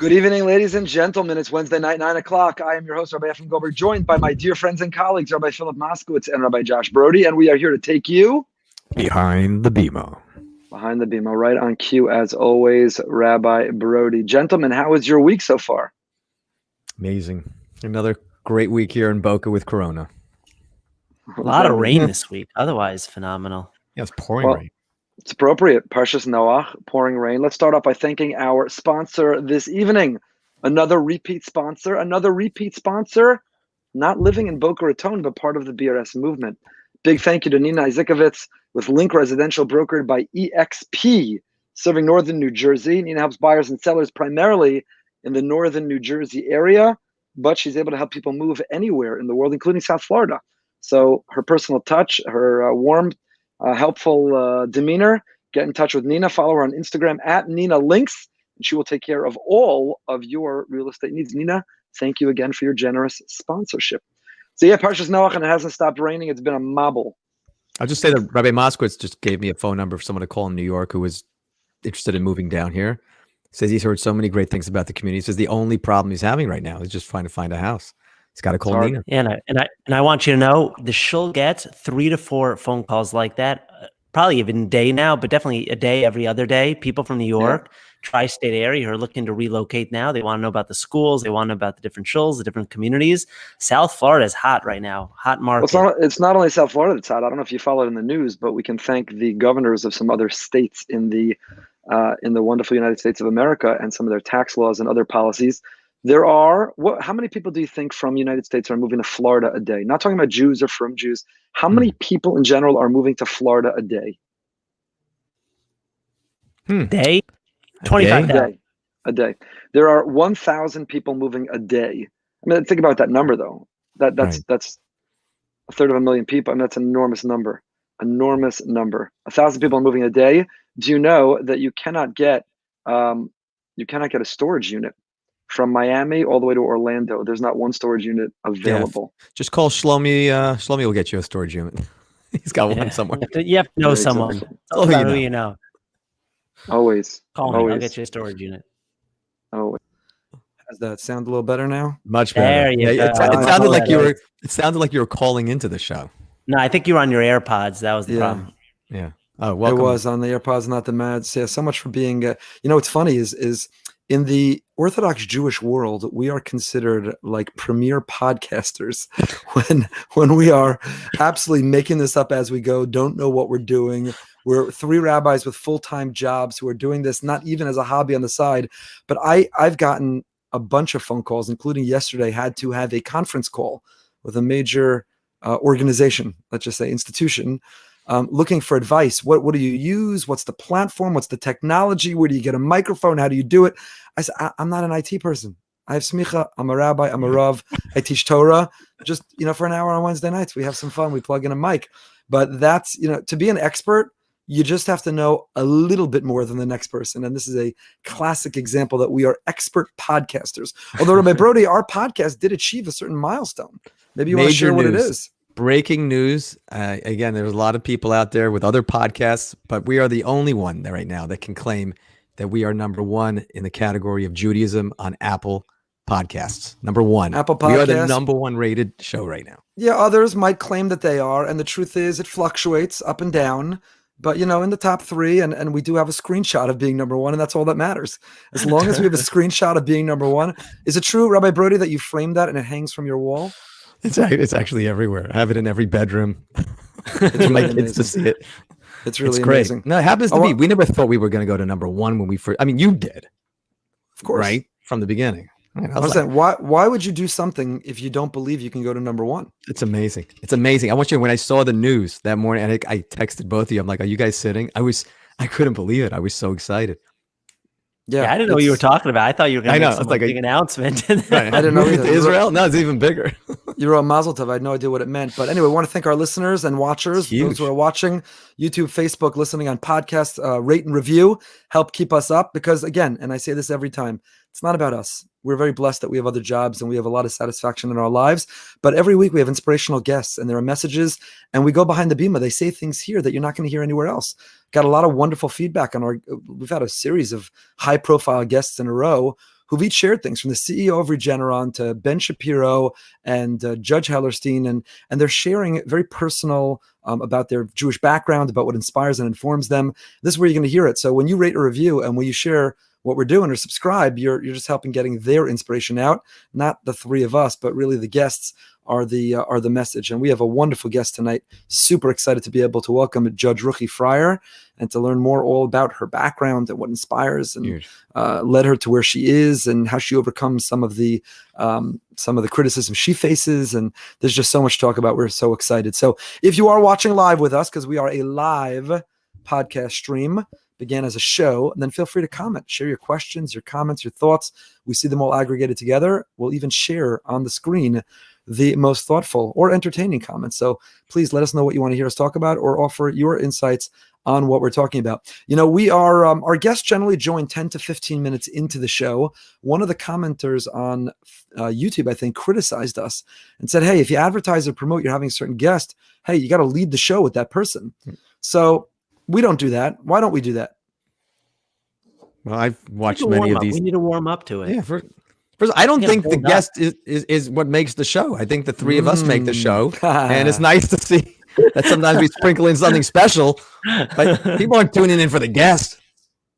Good evening, ladies and gentlemen. It's Wednesday night, 9 o'clock. I am your host, Rabbi Efrem Goldberg, joined by my dear friends and colleagues, Rabbi Philip Moskowitz and Rabbi Josh Broide, and we are here to take you behind the Bima. Behind the Bima, right on cue, as always, Rabbi Broide. Gentlemen, how was your week so far? Amazing. Another great week here in Boca with Corona. A lot of rain this week. Otherwise, phenomenal. Yeah, it's pouring rain. It's appropriate. Parshas Noach, pouring rain. Let's start off by thanking our sponsor this evening. Another repeat sponsor, not living in Boca Raton, but part of the BRS movement. Big thank you to Nina Isakovitz with Link Residential, brokered by EXP, serving northern New Jersey. Nina helps buyers and sellers primarily in the northern New Jersey area, but she's able to help people move anywhere in the world, including South Florida. So her personal touch, her warm, helpful demeanor. Get in touch with Nina. Follow her on Instagram at Nina Links, and she will take care of all of your real estate needs. Nina, thank you again for your generous sponsorship. So yeah, Parshas Noach, and it hasn't stopped raining. It's been a mobble. I'll just say that Rabbi Moskowitz just gave me a phone number for someone to call in New York who was interested in moving down here. Says he's heard so many great things about the community. He says the only problem he's having right now is just trying to find a house. He's got to call Nina. Yeah, and I want you to know the shul gets 3 to 4 phone calls like that, probably even a day now, but definitely a day every other day. People from New York, tri-state area, who are looking to relocate now. They want to know about the schools. They want to know about the different shuls, the different communities. South Florida is hot right now, hot market. Well, it's not only South Florida that's hot. I don't know if you follow it in the news, but we can thank the governors of some other states in the wonderful United States of America and some of their tax laws and other policies. There are, how many people do you think from the United States are moving to Florida a day? Not talking about Jews or from Jews. How many people in general are moving to Florida a day? Day? 25,000. A day. There are 1,000 people moving a day. I mean, think about that number, though. That's a third of a million people. I mean, that's an enormous number. Enormous number. 1,000 people are moving a day. Do you know that you cannot get a storage unit from Miami all the way to Orlando? There's not one storage unit available. Yeah, just call Shlomi. Shlomi will get you a storage unit. He's got one somewhere. You have to know someone. Oh, who you know. Always. Call me. I'll get you a storage unit. Always. Does that sound a little better now? Much better. It sounded like you were. It sounded like you were calling into the show. No, I think you were on your AirPods. That was the problem. Yeah. Oh, welcome. It was on the AirPods, not the Mads. Yeah. So much for being. What's funny is in the Orthodox Jewish world, we are considered like premier podcasters when we are absolutely making this up as we go, don't know what we're doing. We're 3 rabbis with full-time jobs who are doing this not even as a hobby on the side. But I've gotten a bunch of phone calls, including yesterday, had to have a conference call with a major organization, let's just say institution, looking for advice. What do you use? What's the platform? What's the technology? Where do you get a microphone? How do you do it? I said, I'm not an IT person. I have smicha. I'm a rabbi. I'm a rav. I teach Torah. Just, for an hour on Wednesday nights, we have some fun. We plug in a mic. But that's, to be an expert, you just have to know a little bit more than the next person. And this is a classic example that we are expert podcasters. Although, Rabbi Broide, our podcast did achieve a certain milestone. Maybe you want to share what it is. Breaking news. Again, there's a lot of people out there with other podcasts, but we are the only one right now that can claim that we are number 1 in the category of Judaism on Apple Podcasts. Number 1. Apple Podcasts. We are the number 1 rated show right now. Yeah, others might claim that they are, and the truth is it fluctuates up and down. But, in the top 3, and we do have a screenshot of being number 1, and that's all that matters. As long as we have a screenshot of being number 1. Is it true, Rabbi Broide, that you framed that and it hangs from your wall? It's actually everywhere. I have it in every bedroom. It's really my kids to see it. It's really great. amazing. No, it happens to be. We never thought we were going to go to number 1 when we first. I mean, you did, of course, right from the beginning. Right? I was saying, why would you do something if you don't believe you can go to number 1? It's amazing. It's amazing. I want you. When I saw the news that morning, and I texted both of you. I'm like, "Are you guys sitting?" I couldn't believe it. I was so excited. Yeah, I didn't know what you were talking about. I thought you were going to make some big announcement. Right. I didn't know either. Israel? No, it's even bigger. You wrote Mazel Tov. I had no idea what it meant. But anyway, I want to thank our listeners and watchers, those who are watching YouTube, Facebook, listening on podcasts, rate and review, help keep us up. Because again, and I say this every time, it's not about us. We're very blessed that we have other jobs and we have a lot of satisfaction in our lives. But every week we have inspirational guests and there are messages and we go behind the Bima. They say things here that you're not going to hear anywhere else. Got a lot of wonderful feedback on we've had a series of high profile guests in a row who've each shared things, from the CEO of Regeneron to Ben Shapiro and Judge Hellerstein, and they're sharing very personal about their Jewish background, about what inspires and informs them. This is where you're going to hear it. So when you rate or review and when you share what we're doing or subscribe, you're just helping getting their inspiration out. Not the three of us, but really the guests are the message. And we have a wonderful guest tonight. Super excited to be able to welcome Jude Ruchie Freuer and to learn more all about her background and what inspires and led her to where she is, and how she overcomes some of the criticism she faces. And there's just so much to talk about. We're so excited. So if you are watching live with us, because we are a live podcast stream, began as a show, and then feel free to comment, share your questions, your comments, your thoughts. We see them all aggregated together. We'll even share on the screen the most thoughtful or entertaining comments. So please let us know what you want to hear us talk about, or offer your insights on what we're talking about. You know, we are, our guests generally join 10 to 15 minutes into the show. One of the commenters on YouTube, I think, criticized us and said, hey, if you advertise or promote you're having a certain guest, hey, you got to lead the show with that person. So we don't do that. Why don't we do that? Well, I've watched many of these. We need to warm up to it. Yeah. First, I don't think the guest is what makes the show. I think the three of us make the show. And it's nice to see that sometimes we sprinkle in something special, but people aren't tuning in for the guest.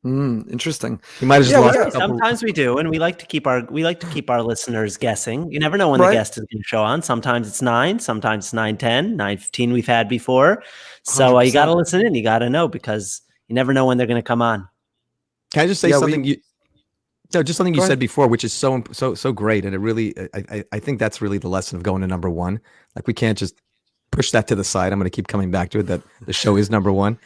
Interesting. You might have just lost a couple. Sometimes we do, and we like to keep our listeners guessing. You never know when the guest is going to show on. Sometimes it's 9, sometimes it's 9:10, 9:15 we've had before. So you got to listen in. You got to know, because you never know when they're going to come on. Can I just say something? Just something you said before, which is so great, and it really, I think that's really the lesson of going to number one. Like, we can't just push that to the side. I'm going to keep coming back to it, that the show is number one.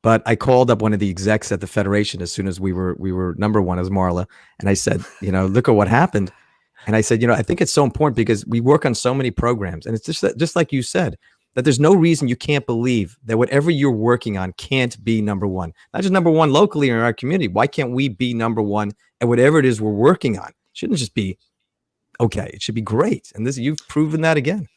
But I called up one of the execs at the Federation as soon as we were number one as Marla, and I said, look at what happened. And I said, I think it's so important because we work on so many programs, and it's just like you said, that there's no reason you can't believe that whatever you're working on can't be number one. Not just number one locally or in our community. Why can't we be number one at whatever it is we're working on? It shouldn't just be okay. It should be great. And you've proven that again.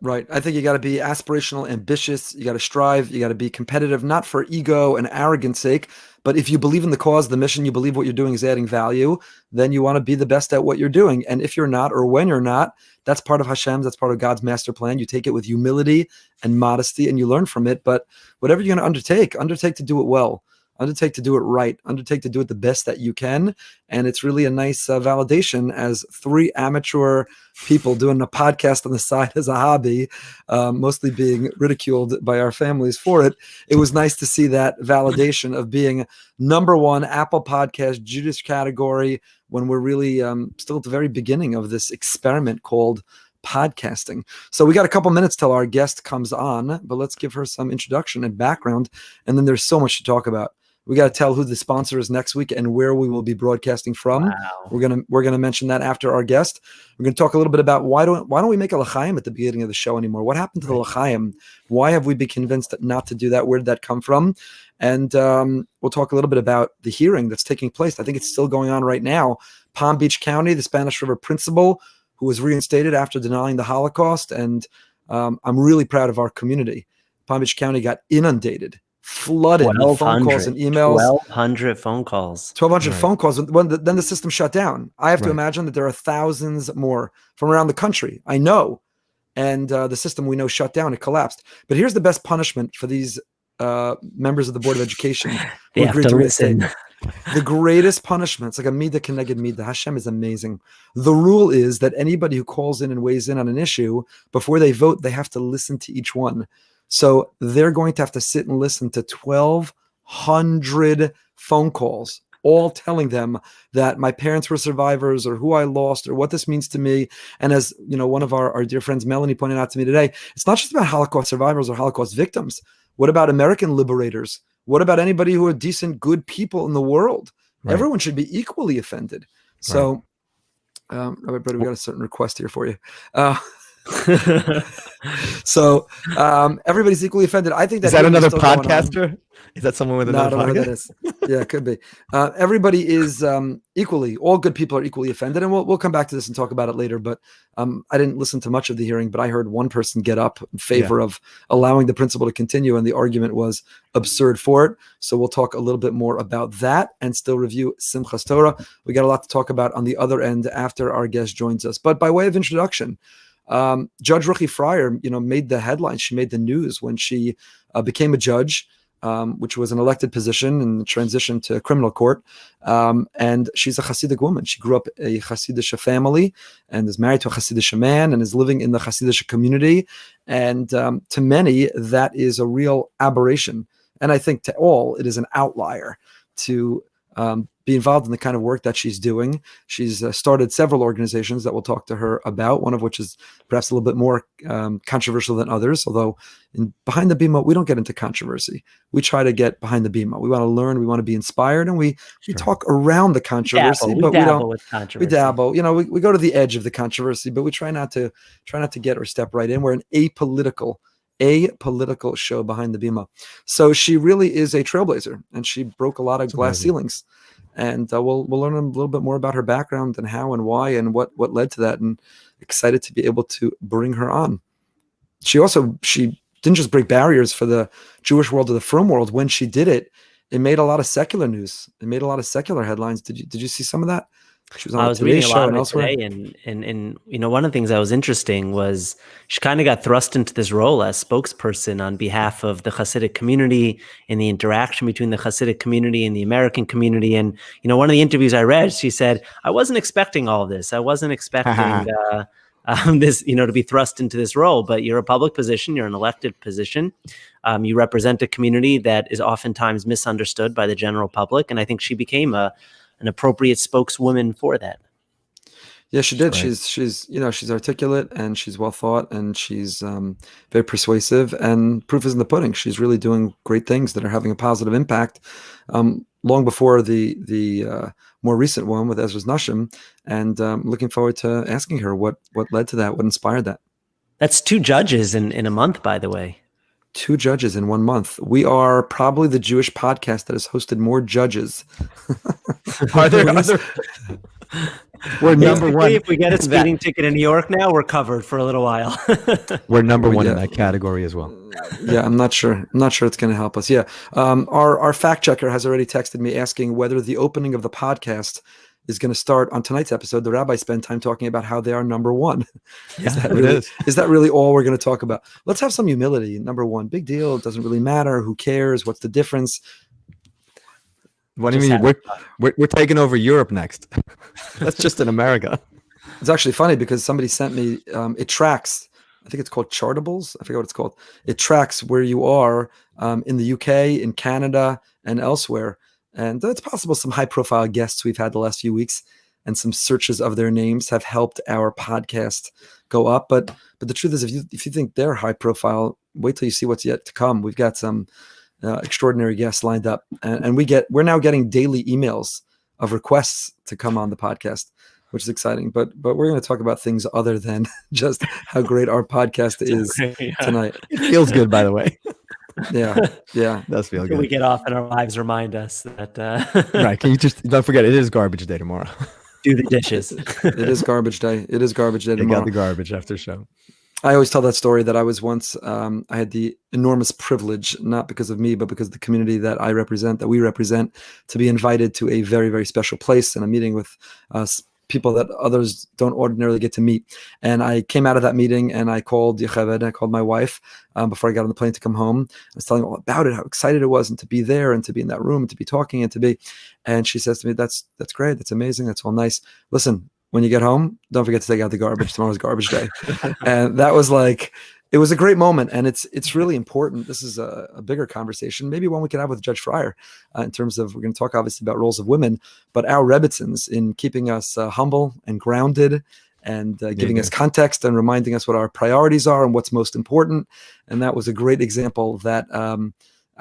Right. I think you got to be aspirational, ambitious. You got to strive. You got to be competitive, not for ego and arrogance sake, but if you believe in the cause, the mission, you believe what you're doing is adding value, then you want to be the best at what you're doing. And if you're not, or when you're not, that's part of Hashem's, that's part of God's master plan. You take it with humility and modesty, and you learn from it. But whatever you're going to undertake to do it well. Undertake to do it right. Undertake to do it the best that you can. And it's really a nice validation as three amateur people doing a podcast on the side as a hobby, mostly being ridiculed by our families for it. It was nice to see that validation of being number one Apple Podcast Judas category when we're really still at the very beginning of this experiment called podcasting. So we got a couple minutes till our guest comes on, but let's give her some introduction and background. And then there's so much to talk about. We got to tell who the sponsor is next week and where we will be broadcasting from. Wow. We're gonna mention that after our guest. We're gonna talk a little bit about why don't we make a l'chaim at the beginning of the show anymore? What happened to the l'chaim? Why have we been convinced not to do that? Where did that come from? And we'll talk a little bit about the hearing that's taking place. I think it's still going on right now. Palm Beach County, the Spanish River principal, who was reinstated after denying the Holocaust, and I'm really proud of our community. Palm Beach County got inundated. Flooded with phone calls and emails. 1,200 phone calls. 1,200 phone calls. Then the system shut down. I have to imagine that there are thousands more from around the country. I know. And the system we know shut down. It collapsed. But here's the best punishment for these members of the Board of Education who agreed to listen. The greatest punishment, it's like a midah keneged midah. Hashem is amazing. The rule is that anybody who calls in and weighs in on an issue, before they vote, they have to listen to each one. So they're going to have to sit and listen to 1,200 phone calls, all telling them that my parents were survivors, or who I lost, or what this means to me. And as you know, one of our dear friends, Melanie, pointed out to me today, it's not just about Holocaust survivors or Holocaust victims. What about American liberators? What about anybody who are decent, good people in the world? Right. Everyone should be equally offended. So, Rabbi Broide, we got a certain request here for you. So everybody's equally offended. I think Is that another podcaster? Is that someone with another podcast? I don't know who that is. Yeah, it could be. Everybody is equally, all good people are equally offended. And we'll come back to this and talk about it later. But I didn't listen to much of the hearing, but I heard one person get up in favor of allowing the principle to continue. And the argument was absurd for it. So we'll talk a little bit more about that and still review Simchas Torah. We got a lot to talk about on the other end after our guest joins us. But by way of introduction, Judge Ruchie Freuer, made the headlines. She made the news when she became a judge, which was an elected position and transitioned to criminal court. And she's a Hasidic woman. She grew up a Hasidic family and is married to a Hasidic man and is living in the Hasidic community. And to many, that is a real aberration. And I think to all, it is an outlier to be involved in the kind of work that she's doing. She's started several organizations that we'll talk to her about, one of which is perhaps a little bit more controversial than others, although behind the Bima, we don't get into controversy. We try to get behind the Bima. We want to learn, we want to be inspired, and we talk around the controversy, but we don't. With controversy. We dabble. We go to the edge of the controversy, but we try not to get or step right in. We're an apolitical show behind the Bima. So she really is a trailblazer, and she broke a lot of glass ceilings. And we'll learn a little bit more about her background and how and why and what led to that, and excited to be able to bring her on. She didn't just break barriers for the Jewish world or the frum world. When she did it, it made a lot of secular news. It made a lot of secular headlines. Did you see some of that? I was reading a lot of it today, and one of the things that was interesting was she kind of got thrust into this role as spokesperson on behalf of the Hasidic community and the interaction between the Hasidic community and the American community. And one of the interviews I read, she said, "I wasn't expecting all of this. I wasn't expecting this, to be thrust into this role. But you're a public position. You're an elected position. You represent a community that is oftentimes misunderstood by the general public." And I think she became an appropriate spokeswoman for that. Yeah, she did. Right. She's articulate and she's well thought and she's very persuasive, and proof is in the pudding. She's really doing great things that are having a positive impact. Long before the more recent one with Ezra's Nashim, and looking forward to asking her what led to that, what inspired that. That's 2 judges in a month, by the way. 2 judges in 1 month. We are probably the Jewish podcast that has hosted more judges. Are there other? We're number one. If we get a speeding ticket in New York now, we're covered for a little while. We're number one in that category as well. Yeah, I'm not sure it's going to help us. Yeah. Our fact checker has already texted me asking whether the opening of the podcast is going to start on tonight's episode. The rabbis spend time talking about how they are number one. Is that really all we're going to talk about? Let's have some humility. Number one, big deal. It doesn't really matter. Who cares? What's the difference? What do you mean? We're taking over Europe next. That's just in America. It's actually funny because somebody sent me, it tracks, I think it's called Chartables. I forget what it's called. It tracks where you are in the UK, in Canada, and elsewhere. And it's possible some high-profile guests we've had the last few weeks and some searches of their names have helped our podcast go up. But the truth is, if you think they're high-profile, wait till you see what's yet to come. We've got some extraordinary guests lined up, and we're now getting daily emails of requests to come on the podcast, which is exciting. But we're going to talk about things other than just how great our podcast is tonight. It feels good, by the way. Yeah, it does feel good. We get off and our lives remind us that. Right? Can you just don't forget it is garbage day tomorrow. Do the dishes. It is garbage day. It is garbage day tomorrow. Got the garbage after show. I always tell that story that I was once. I had the enormous privilege, not because of me, but because of the community that we represent, to be invited to a very, very special place and a meeting with people that others don't ordinarily get to meet. And I came out of that meeting and I called Yocheved, I called my wife before I got on the plane to come home. I was telling her all about it, how excited it was, and to be there and to be in that room and to be talking and she says to me, that's great. That's amazing. That's all nice. Listen, when you get home, don't forget to take out the garbage. Tomorrow's garbage day. And that was like, it was a great moment. And it's really important. This is a bigger conversation, maybe one we could have with Judge Freier in terms of, we're going to talk obviously about roles of women, but our Rebbitzins in keeping us humble and grounded and giving us context and reminding us what our priorities are and what's most important. And that was a great example that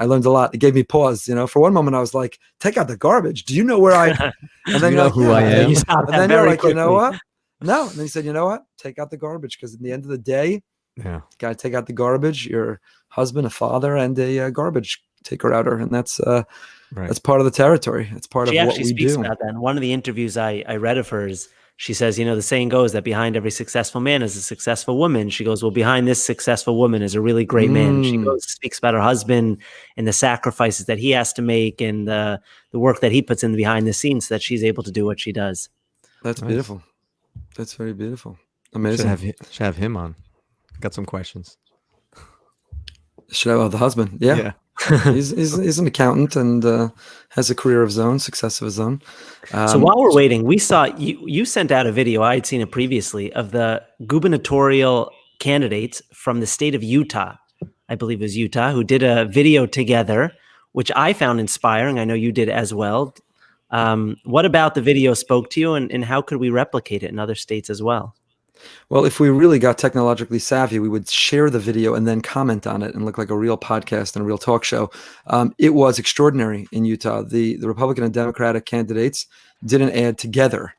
I learned a lot. It gave me pause. For one moment I was like, take out the garbage. Do you know where I, and then you know who I am. And then you're like, you know what? No. And then he said, you know what? Take out the garbage, because at the end of the day, Yeah. got to take out the garbage. Your husband, a father, and a garbage taker outer, and that's part of the territory. It's part She of what actually we speaks do. about that. In one of the interviews I read of hers, she says, the saying goes that behind every successful man is a successful woman. She goes, well, behind this successful woman is a really great man. She speaks about her husband and the sacrifices that he has to make and the work that he puts in behind the scenes so that she's able to do what she does. That's Nice. beautiful. That's very beautiful. Amazing. Should have him on. Got some questions. Should I have the husband? Yeah. he's an accountant and has a career of his own, success of his own. So while we're waiting, we saw you sent out a video. I had seen it previously of the gubernatorial candidates from the state of Utah. I believe it was Utah, who did a video together, which I found inspiring. I know you did as well. What about the video spoke to you, and how could we replicate it in other states as well? Well, if we really got technologically savvy, we would share the video and then comment on it and look like a real podcast and a real talk show. It was extraordinary in Utah. The Republican and Democratic candidates did an ad together,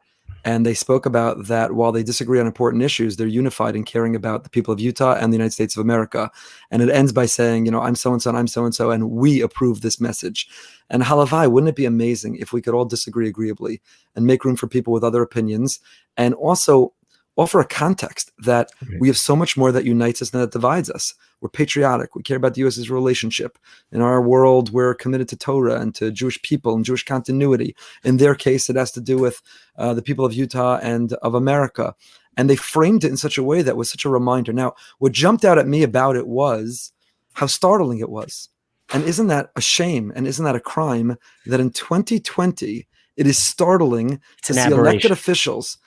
and they spoke about that while they disagree on important issues, they're unified in caring about the people of Utah and the United States of America. And it ends by saying, I'm so-and-so and I'm so-and-so, and we approve this message. And halavai, wouldn't it be amazing if we could all disagree agreeably and make room for people with other opinions, and also offer a context that we have so much more that unites us than that divides us. We're patriotic. We care about the U.S.'s relationship. In our world, we're committed to Torah and to Jewish people and Jewish continuity. In their case, it has to do with the people of Utah and of America. And they framed it in such a way that was such a reminder. Now, what jumped out at me about it was how startling it was. And isn't that a shame? And isn't that a crime that in 2020, it is startling to see elected officials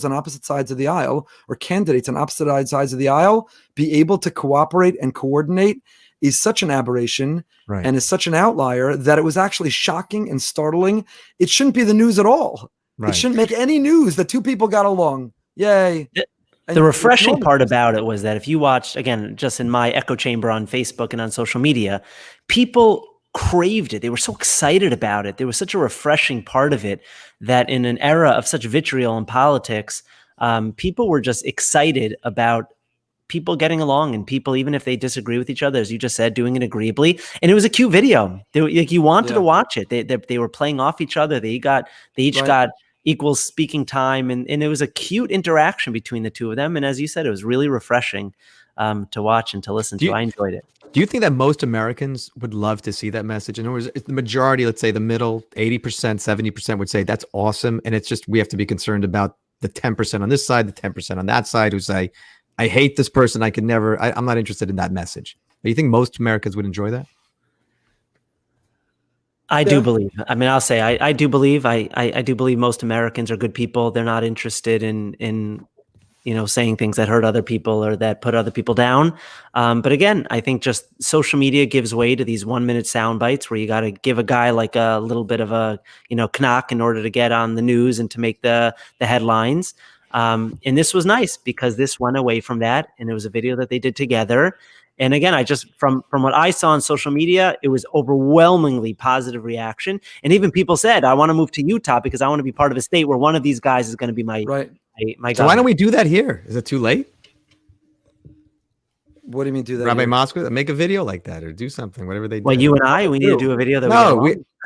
on opposite sides of the aisle, or candidates on opposite sides of the aisle, be able to cooperate and coordinate is such an aberration and is such an outlier that it was actually shocking and startling. It shouldn't be the news at all. It shouldn't make any news that two people got along. Yay. The refreshing part about it was that if you watched, again, just in my echo chamber on Facebook and on social media, people craved it. They were so excited about it. There was such a refreshing part of it that in an era of such vitriol in politics, people were just excited about people getting along, and people, even if they disagree with each other, as you just said, doing it agreeably. And it was a cute video. You wanted to watch it. They were playing off each other. They each got equal speaking time, and it was a cute interaction between the two of them. And as you said, it was really refreshing to watch and to listen to. I enjoyed it. Do you think that most Americans would love to see that message? In other words, the majority, let's say the middle, 80%, 70% would say that's awesome. And it's just, we have to be concerned about the 10% on this side, the 10% on that side who say, I hate this person. I'm not interested in that message. Do you think most Americans would enjoy that? I do believe. I mean, I'll say I do believe. I do believe most Americans are good people. They're not interested in saying things that hurt other people or that put other people down. But again, I think just social media gives way to these 1 minute sound bites where you got to give a guy like a little bit of a, knock in order to get on the news and to make the headlines. And this was nice because this went away from that. And it was a video that they did together. And again, I just, from what I saw on social media, it was overwhelmingly positive reaction. And even people said, I want to move to Utah because I want to be part of a state where one of these guys is going to be my So why don't we do that here? Is it too late? What do you mean do that? Rabbi Moskowitz, make a video like that or do something, whatever they do. Well, you and we need to do a video that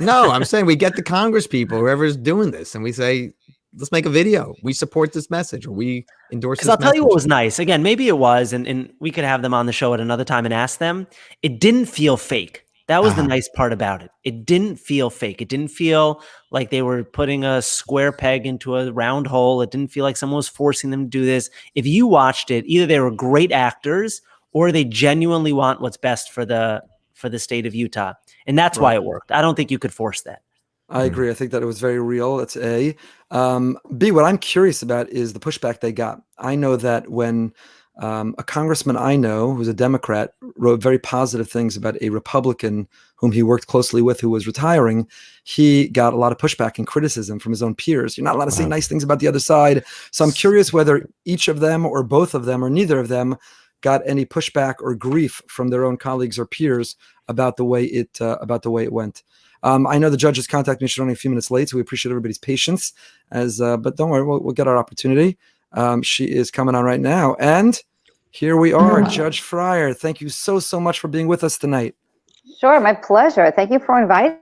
No, I'm saying we get the Congress people, whoever's doing this, and we say, let's make a video. We support this message, or we endorse this message. Because I'll tell you what was nice. Again, maybe it was, and we could have them on the show at another time and ask them. It didn't feel fake. That was the nice part about it. It didn't feel fake. It didn't feel like they were putting a square peg into a round hole. It didn't feel like someone was forcing them to do this. If you watched it, either they were great actors or they genuinely want what's best for the state of Utah. And that's why it worked. I don't think you could force that. I agree. I think that it was very real. That's A. B, what I'm curious about is the pushback they got. I know that when a congressman I know who's a Democrat wrote very positive things about a Republican whom he worked closely with who was retiring, he got a lot of pushback and criticism from his own peers. You're not allowed to say nice things about the other side. So I'm curious whether each of them or both of them or neither of them got any pushback or grief from their own colleagues or peers about the way it went. I know the judge has contacted me. She's only a few minutes late, so we appreciate everybody's patience. But don't worry, we'll get our opportunity. She is coming on right now. And here we are, Judge Freier. Thank you so much for being with us tonight. Sure, my pleasure. Thank you for inviting.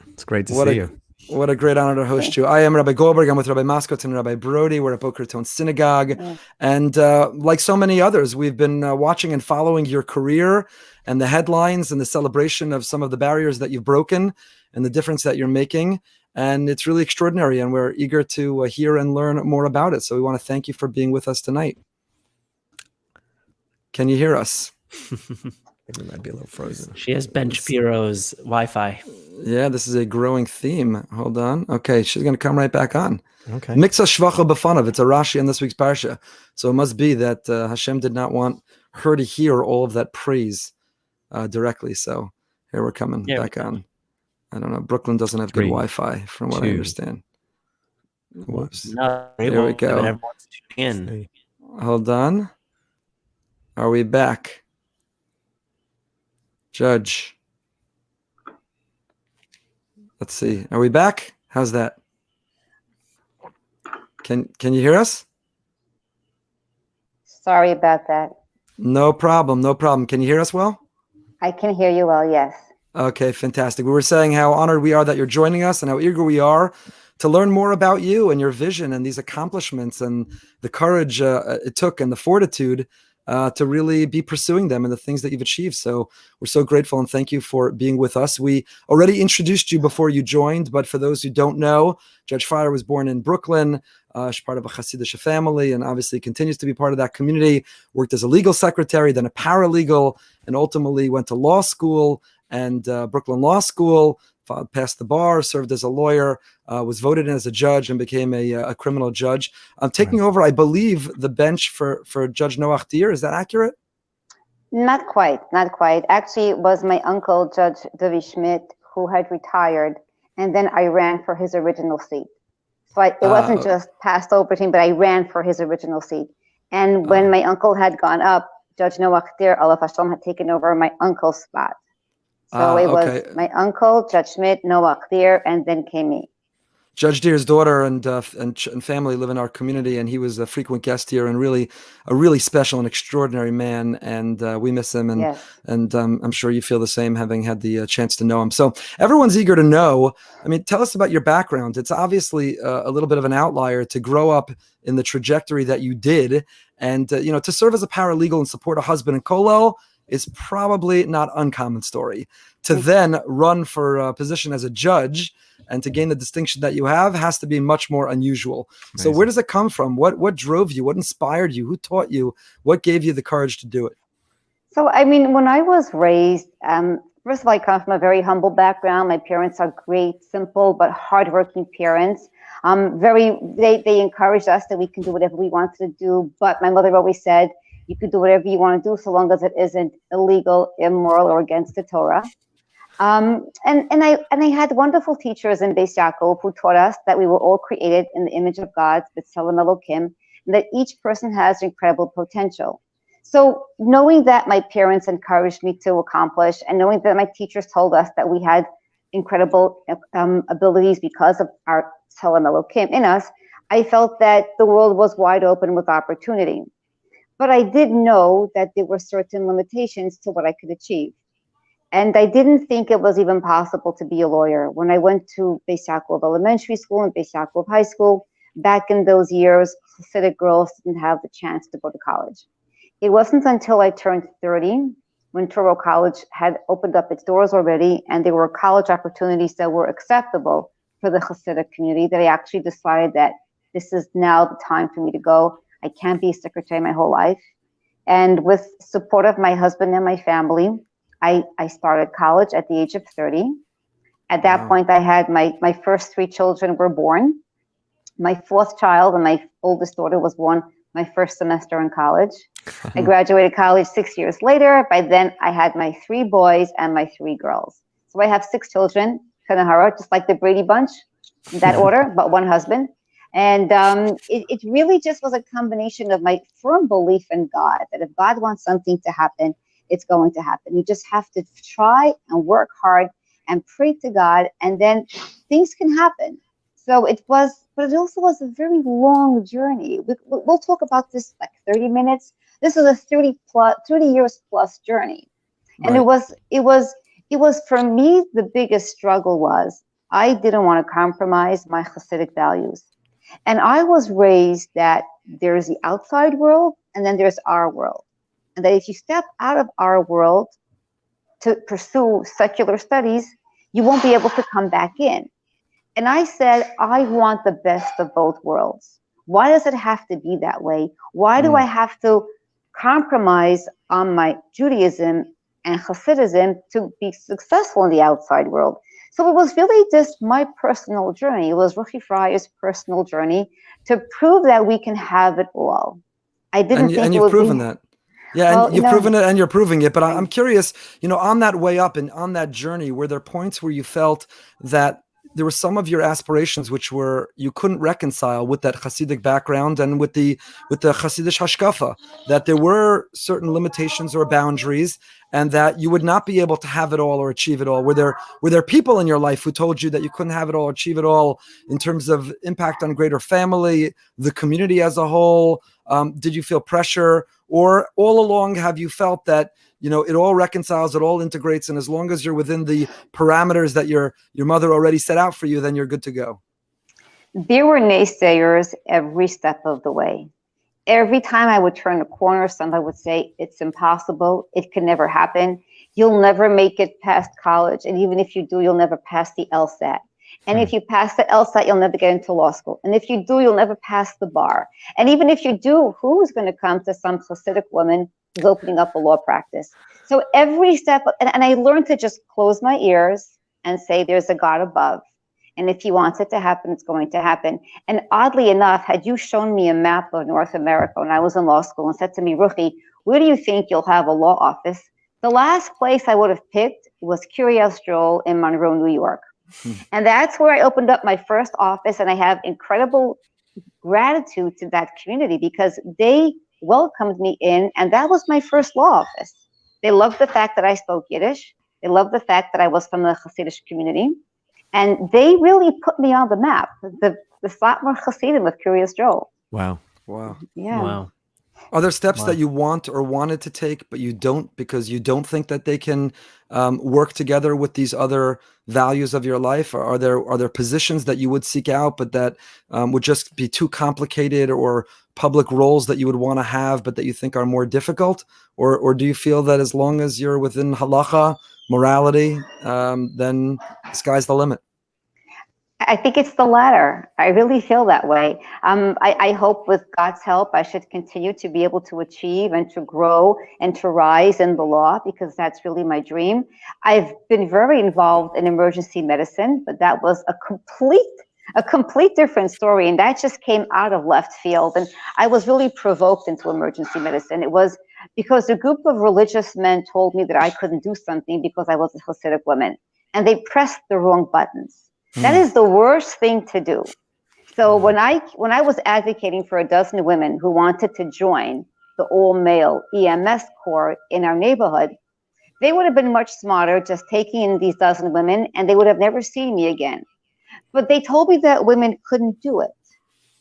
It's great to see you. What a great honor to host you. I am Rabbi Goldberg. I'm with Rabbi Moskowitz and Rabbi Broide. We're at Boca Raton Synagogue. Yeah. And like so many others, we've been watching and following your career and the headlines and the celebration of some of the barriers that you've broken and the difference that you're making. And it's really extraordinary, and we're eager to hear and learn more about it. So we want to thank you for being with us tonight. Can you hear us? It might be a little frozen. She has Ben Shapiro's Wi-Fi. Yeah, this is a growing theme. Hold on. Okay, she's going to come right back on. Okay. Miksa Shvacha B'fanav. It's a Rashi in this week's Parsha. So it must be that Hashem did not want her to hear all of that praise directly. So here we're coming back on. I don't know. Brooklyn doesn't have good Wi-Fi from what I understand. Whoops. No, here we go. Everyone's tuning in. Hold on. Are we back? Judge. Let's see. Are we back? How's that? Can you hear us? Sorry about that. No problem. No problem. Can you hear us well? I can hear you well, yes. Okay, fantastic. We were saying how honored we are that you're joining us and how eager we are to learn more about you and your vision and these accomplishments and the courage it took and the fortitude to really be pursuing them and the things that you've achieved. So we're so grateful and thank you for being with us. We already introduced you before you joined, but for those who don't know, Judge Freier was born in Brooklyn. She's part of a Hasidic family and obviously continues to be part of that community, worked as a legal secretary, then a paralegal, and ultimately went to law school and Brooklyn Law School, passed the bar, served as a lawyer, was voted in as a judge and became a criminal judge. I'm taking over, I believe, the bench for Judge Noach Deer. Is that accurate? Not quite. Actually, it was my uncle, Judge David Schmidt, who had retired, and then I ran for his original seat. So it wasn't just passed over to him, but I ran for his original seat. And when my uncle had gone up, Judge Noach Deer, Alav Hashem, had taken over my uncle's spot. So it was my uncle, Judge Schmidt, Noach Deer, and then came me. Judge Deer's daughter and family live in our community, and he was a frequent guest here and really a really special and extraordinary man. And we miss him, and yes. and I'm sure you feel the same, having had the chance to know him. So everyone's eager to know. I mean, tell us about your background. It's obviously a little bit of an outlier to grow up in the trajectory that you did, and to serve as a paralegal and support a husband in Kollel is probably not uncommon story. To then run for a position as a judge and to gain the distinction that you have has to be much more unusual. Amazing. So where does it come from? What drove you? What inspired you? Who taught you? What gave you the courage to do it? So, I mean, when I was raised, first of all, I come from a very humble background. My parents are great, simple, but hardworking parents. They encouraged us that we can do whatever we wanted to do. But my mother always said, you could do whatever you want to do so long as it isn't illegal, immoral, or against the Torah. And I had wonderful teachers in Beis Yaakov who taught us that we were all created in the image of God, B'Tselem Elokim, and that each person has incredible potential. So knowing that my parents encouraged me to accomplish, and knowing that my teachers told us that we had incredible abilities because of our B'Tselem Elokim in us, I felt that the world was wide open with opportunity. But I did know that there were certain limitations to what I could achieve. And I didn't think it was even possible to be a lawyer. When I went to Beis Yaakov Elementary School and Beis Yaakov High School, back in those years, Hasidic girls didn't have the chance to go to college. It wasn't until I turned 30, when Touro College had opened up its doors already, and there were college opportunities that were acceptable for the Hasidic community, that I actually decided that this is now the time for me to go. I can't be a secretary my whole life. And with support of my husband and my family, I started college at the age of 30. At that point, I had my first 3 children were born. My 4th child and my oldest daughter was born my first semester in college. I graduated college 6 years later. By then, I had my 3 boys and my 3 girls. So I have 6 children, Kanahara, just like the Brady Bunch, in that order, but 1 husband. And it really just was a combination of my firm belief in God, that if God wants something to happen, it's going to happen. You just have to try and work hard and pray to God, and then things can happen. So it was, but it also was a very long journey. We'll talk about this like 30 minutes. This is a 30 years plus journey. And Right. it was for me, the biggest struggle was I didn't want to compromise my Hasidic values. And I was raised that there's the outside world and then there's our world. And that if you step out of our world to pursue secular studies, you won't be able to come back in. And I said, I want the best of both worlds. Why does it have to be that way? Why do I have to compromise on my Judaism and Hasidism to be successful in the outside world? So it was really just my personal journey. It was Ruchie Freier's personal journey to prove that we can have it all. I didn't think and it you've would proven be, that. Yeah, well, and you've proven it and you're proving it. But I'm curious, on that way up and on that journey, were there points where you felt that there were some of your aspirations which you couldn't reconcile with that Hasidic background and with the Hasidic hashkafa, that there were certain limitations or boundaries, and that you would not be able to have it all or achieve it all? Were there people in your life who told you that you couldn't have it all, achieve it all in terms of impact on greater family, the community as a whole? Did you feel pressure, or all along have you felt that it all reconciles, it all integrates, and as long as you're within the parameters that your mother already set out for you, then you're good to go? There were naysayers every step of the way. Every time I would turn a corner, somebody would say, it's impossible, it can never happen, you'll never make it past college, and even if you do, you'll never pass the LSAT. And if you pass the LSAT, you'll never get into law school. And if you do, you'll never pass the bar. And even if you do, who's going to come to some Hasidic woman who's opening up a law practice? So every step, and I learned to just close my ears and say, there's a God above. And if he wants it to happen, it's going to happen. And oddly enough, had you shown me a map of North America when I was in law school and said to me, Ruchie, where do you think you'll have a law office? The last place I would have picked was Kiryas Joel in Monroe, New York. And that's where I opened up my first office. And I have incredible gratitude to that community because they welcomed me in. And that was my first law office. They loved the fact that I spoke Yiddish. They loved the fact that I was from the Hasidic community. And they really put me on the map, the Satmar Hasidim of Kiryas Joel. Wow. Yeah. Wow. Are there steps that you want or wanted to take, but you don't because you don't think that they can work together with these other values of your life? Or are there positions that you would seek out, but that would just be too complicated, or public roles that you would want to have, but that you think are more difficult? Or do you feel that as long as you're within halacha, morality, then the sky's the limit? I think it's the latter. I really feel that way. I hope with God's help, I should continue to be able to achieve and to grow and to rise in the law, because that's really my dream. I've been very involved in emergency medicine, but that was a complete different story. And that just came out of left field. And I was really provoked into emergency medicine. It was because a group of religious men told me that I couldn't do something because I was a Hasidic woman. And they pressed the wrong buttons. That is the worst thing to do. So when I was advocating for a dozen women who wanted to join the all-male EMS corps in our neighborhood, they would have been much smarter just taking in these dozen women, and they would have never seen me again. But they told me that women couldn't do it,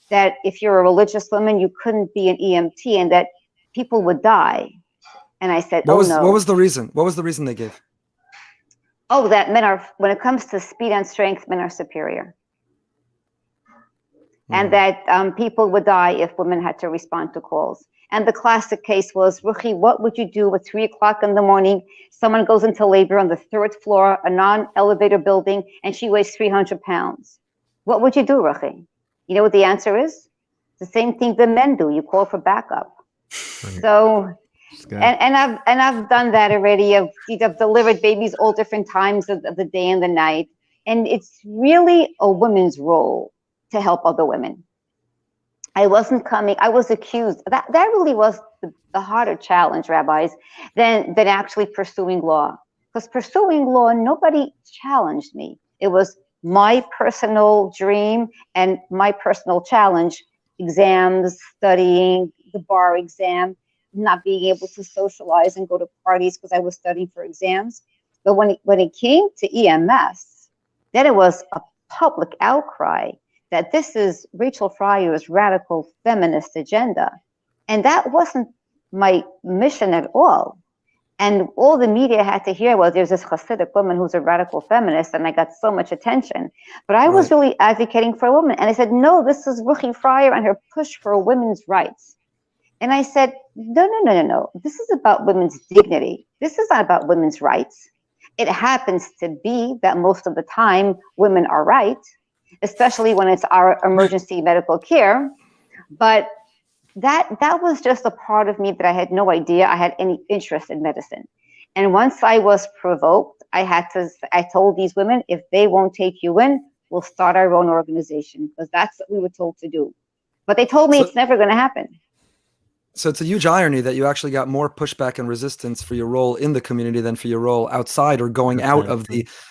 that if you're a religious woman, you couldn't be an EMT, and that people would die. And I said, no. What was the reason? What was the reason they gave? Oh, that men are, when it comes to speed and strength, men are superior. And that people would die if women had to respond to calls. And the classic case was, Ruchie, what would you do at 3 o'clock in the morning? Someone goes into labor on the 3rd floor, a non-elevator building, and she weighs 300 pounds. What would you do, Ruchie? You know what the answer is? The same thing the men do. You call for backup. So... And I've done that already. I've delivered babies all different times of the day and the night. And it's really a woman's role to help other women. I was accused. That really was the harder challenge, rabbis, than actually pursuing law. Because pursuing law, nobody challenged me. It was my personal dream and my personal challenge. Exams, studying, the bar exam, not being able to socialize and go to parties because I was studying for exams. But when it came to EMS, then it was a public outcry that this is Rachel Freier's radical feminist agenda. And that wasn't my mission at all. And all the media had to hear was there's this Hasidic woman who's a radical feminist, and I got so much attention. But I was really advocating for a woman. And I said, no, this is Ruchie Freuer and her push for women's rights. And I said, no. This is about women's dignity. This is not about women's rights. It happens to be that most of the time women are right, especially when it's our emergency medical care. But that was just a part of me that I had no idea I had any interest in medicine. And once I was provoked, I told these women, if they won't take you in, we'll start our own organization, because that's what we were told to do. But they told me it's never going to happen. So it's a huge irony that you actually got more pushback and resistance for your role in the community than for your role outside or going out of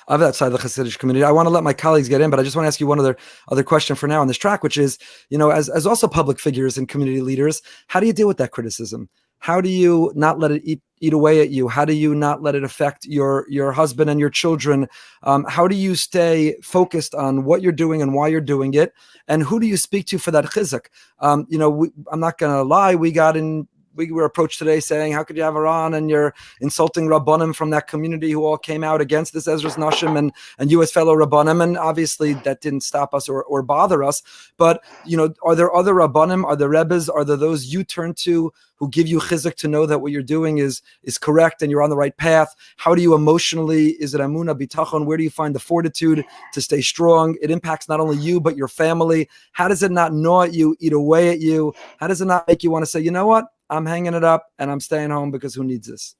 outside the Hasidic community. I want to let my colleagues get in, but I just want to ask you one other question for now on this track, which is, as also public figures and community leaders, how do you deal with that criticism? How do you not let it eat away at you? How do you not let it affect your husband and your children? How do you stay focused on what you're doing and why you're doing it? And who do you speak to for that chizuk? I'm not going to lie. We were approached today saying, how could you have her on and you're insulting Rabbanim from that community who all came out against this Ezras Nashim and you as fellow Rabbanim. And obviously that didn't stop us or bother us. But, are there other Rabbanim? Are there Rebbes? Are there those you turn to who give you chizuk to know that what you're doing is correct and you're on the right path? How do you emotionally, is it amuna, bitachon? Where do you find the fortitude to stay strong? It impacts not only you, but your family. How does it not gnaw at you, eat away at you? How does it not make you want to say, you know what? I'm hanging it up and I'm staying home because who needs this?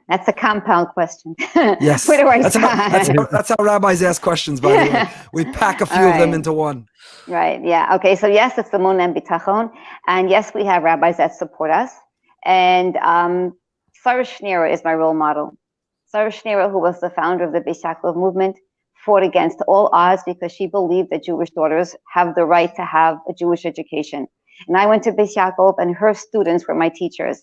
That's a compound question. Yes. Where do I start? That's how rabbis ask questions, by the way. We pack a few of them into one. Right. Yeah. Okay. So yes, it's the Emunah and Bitachon. And yes, we have rabbis that support us. And Sarah Schneer is my role model. Sarah Schneer, who was the founder of the Beis Yaakov movement, fought against all odds because she believed that Jewish daughters have the right to have a Jewish education. And I went to Beis Yaakov, and her students were my teachers.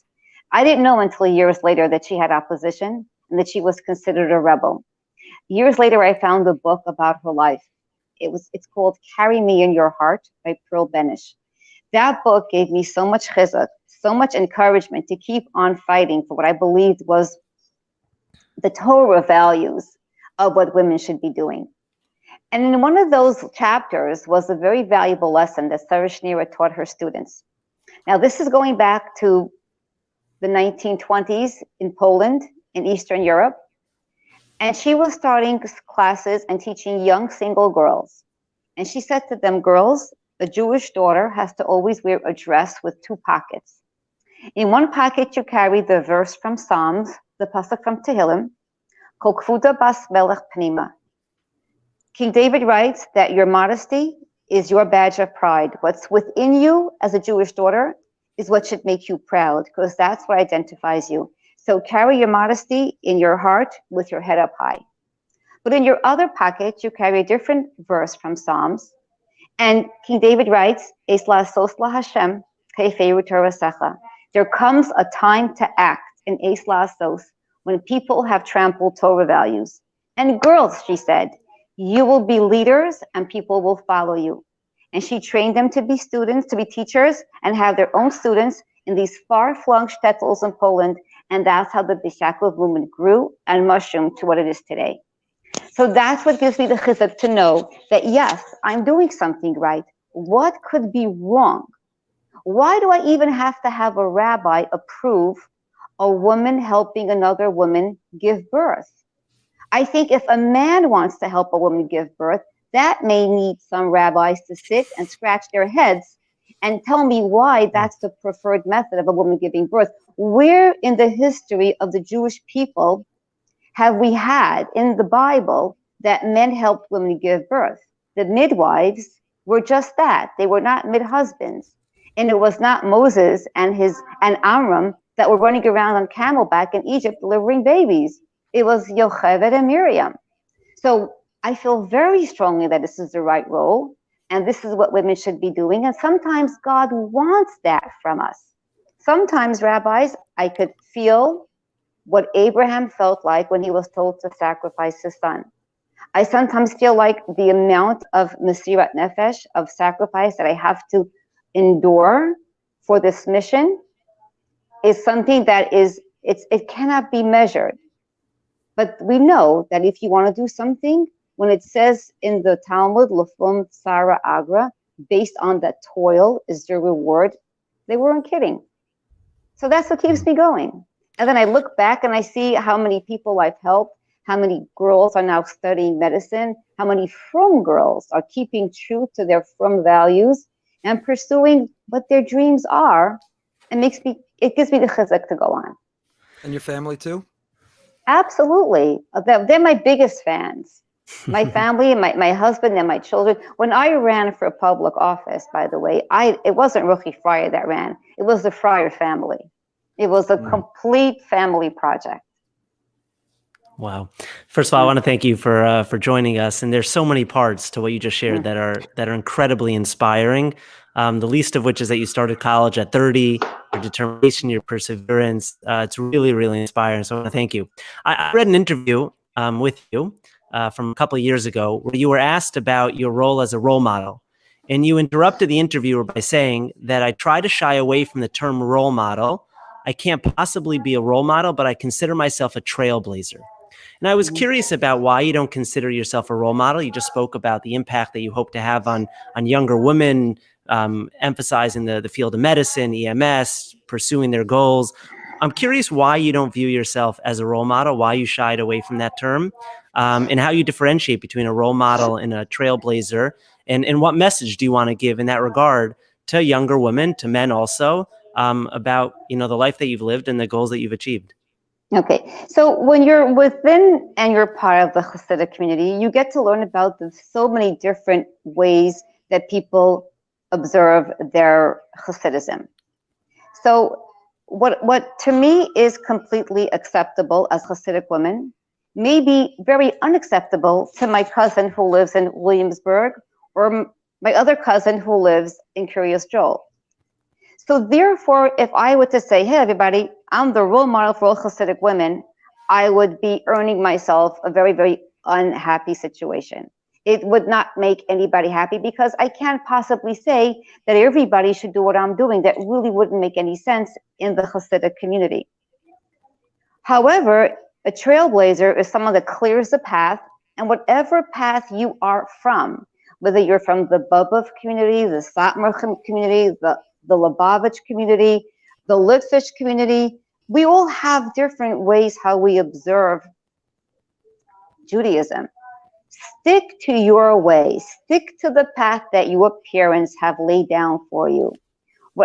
I didn't know until years later that she had opposition and that she was considered a rebel. Years later, I found a book about her life. It's called Carry Me in Your Heart by Pearl Benish. That book gave me so much chizuk, so much encouragement to keep on fighting for what I believed was the Torah values of what women should be doing. And in one of those chapters was a very valuable lesson that Sarah Schneer taught her students. Now, this is going back to the 1920s in Poland, in Eastern Europe. And she was starting classes and teaching young single girls. And she said to them, girls, a Jewish daughter has to always wear a dress with two pockets. In one pocket, you carry the verse from Psalms, the pasuk from Tehillim, Kol kvuda bas melech pnima. King David writes that your modesty is your badge of pride. What's within you as a Jewish daughter is what should make you proud, because that's what identifies you. So carry your modesty in your heart with your head up high. But in your other pocket, you carry a different verse from Psalms. And King David writes, Es la'asos laHashem k'efeiru torasecha. There comes a time to act in Es la'asos when people have trampled Torah values. And girls, she said, you will be leaders and people will follow you. And she trained them to be students, to be teachers, and have their own students in these far-flung shtetls in Poland. And that's how the Beis Yaakov movement grew and mushroomed to what it is today. So that's what gives me the chizuk to know that, yes, I'm doing something right. What could be wrong? Why do I even have to have a rabbi approve a woman helping another woman give birth? I think if a man wants to help a woman give birth, that may need some rabbis to sit and scratch their heads and tell me why that's the preferred method of a woman giving birth. Where in the history of the Jewish people have we had in the Bible that men helped women give birth? The midwives were just that. They were not mid-husbands. And it was not Moses and Amram that were running around on camelback in Egypt delivering babies. It was Yocheved and Miriam. So I feel very strongly that this is the right role, and this is what women should be doing. And sometimes God wants that from us. Sometimes, rabbis, I could feel what Abraham felt like when he was told to sacrifice his son. I sometimes feel like the amount of Mesirat Nefesh, of sacrifice that I have to endure for this mission is something that it cannot be measured. But we know that if you want to do something, when it says in the Talmud, Lefum Tsara Agra, based on that toil is your reward, they weren't kidding. So that's what keeps me going. And then I look back and I see how many people I've helped, how many girls are now studying medicine, how many frum girls are keeping true to their frum values and pursuing what their dreams are. It gives me the chizuk to go on. And your family too? Absolutely. They're my biggest fans. My family, my husband, and my children. When I ran for public office, by the way, it wasn't Ruchie Freuer that ran. It was the Freier family. It was a complete family project. Wow. First of all, I want to thank you for joining us. And there's so many parts to what you just shared that are incredibly inspiring. The least of which is that you started college at 30, your determination, your perseverance. It's really, really inspiring. So I want to thank you. I read an interview with you from a couple of years ago where you were asked about your role as a role model. And you interrupted the interviewer by saying that I try to shy away from the term role model. I can't possibly be a role model, but I consider myself a trailblazer. And I was curious about why you don't consider yourself a role model. You just spoke about the impact that you hope to have on younger women, emphasizing the field of medicine, EMS, pursuing their goals. I'm curious why you don't view yourself as a role model, why you shied away from that term, and how you differentiate between a role model and a trailblazer, and what message do you want to give in that regard to younger women, to men also, about the life that you've lived and the goals that you've achieved. Okay, so when you're within and you're part of the Hasidic community, you get to learn about so many different ways that people observe their Hasidism. So what to me is completely acceptable as Hasidic women may be very unacceptable to my cousin who lives in Williamsburg or my other cousin who lives in Kiryas Joel. So therefore, if I were to say, hey, everybody, I'm the role model for all Hasidic women, I would be earning myself a very, very unhappy situation. It would not make anybody happy because I can't possibly say that everybody should do what I'm doing. That really wouldn't make any sense in the Hasidic community. However, a trailblazer is someone that clears the path, and whatever path you are from, whether you're from the Bobov community, the Satmar community, the Lubavitch community, the Litvish community, we all have different ways how we observe Judaism. Stick to your way. Stick to the path that your parents have laid down for you.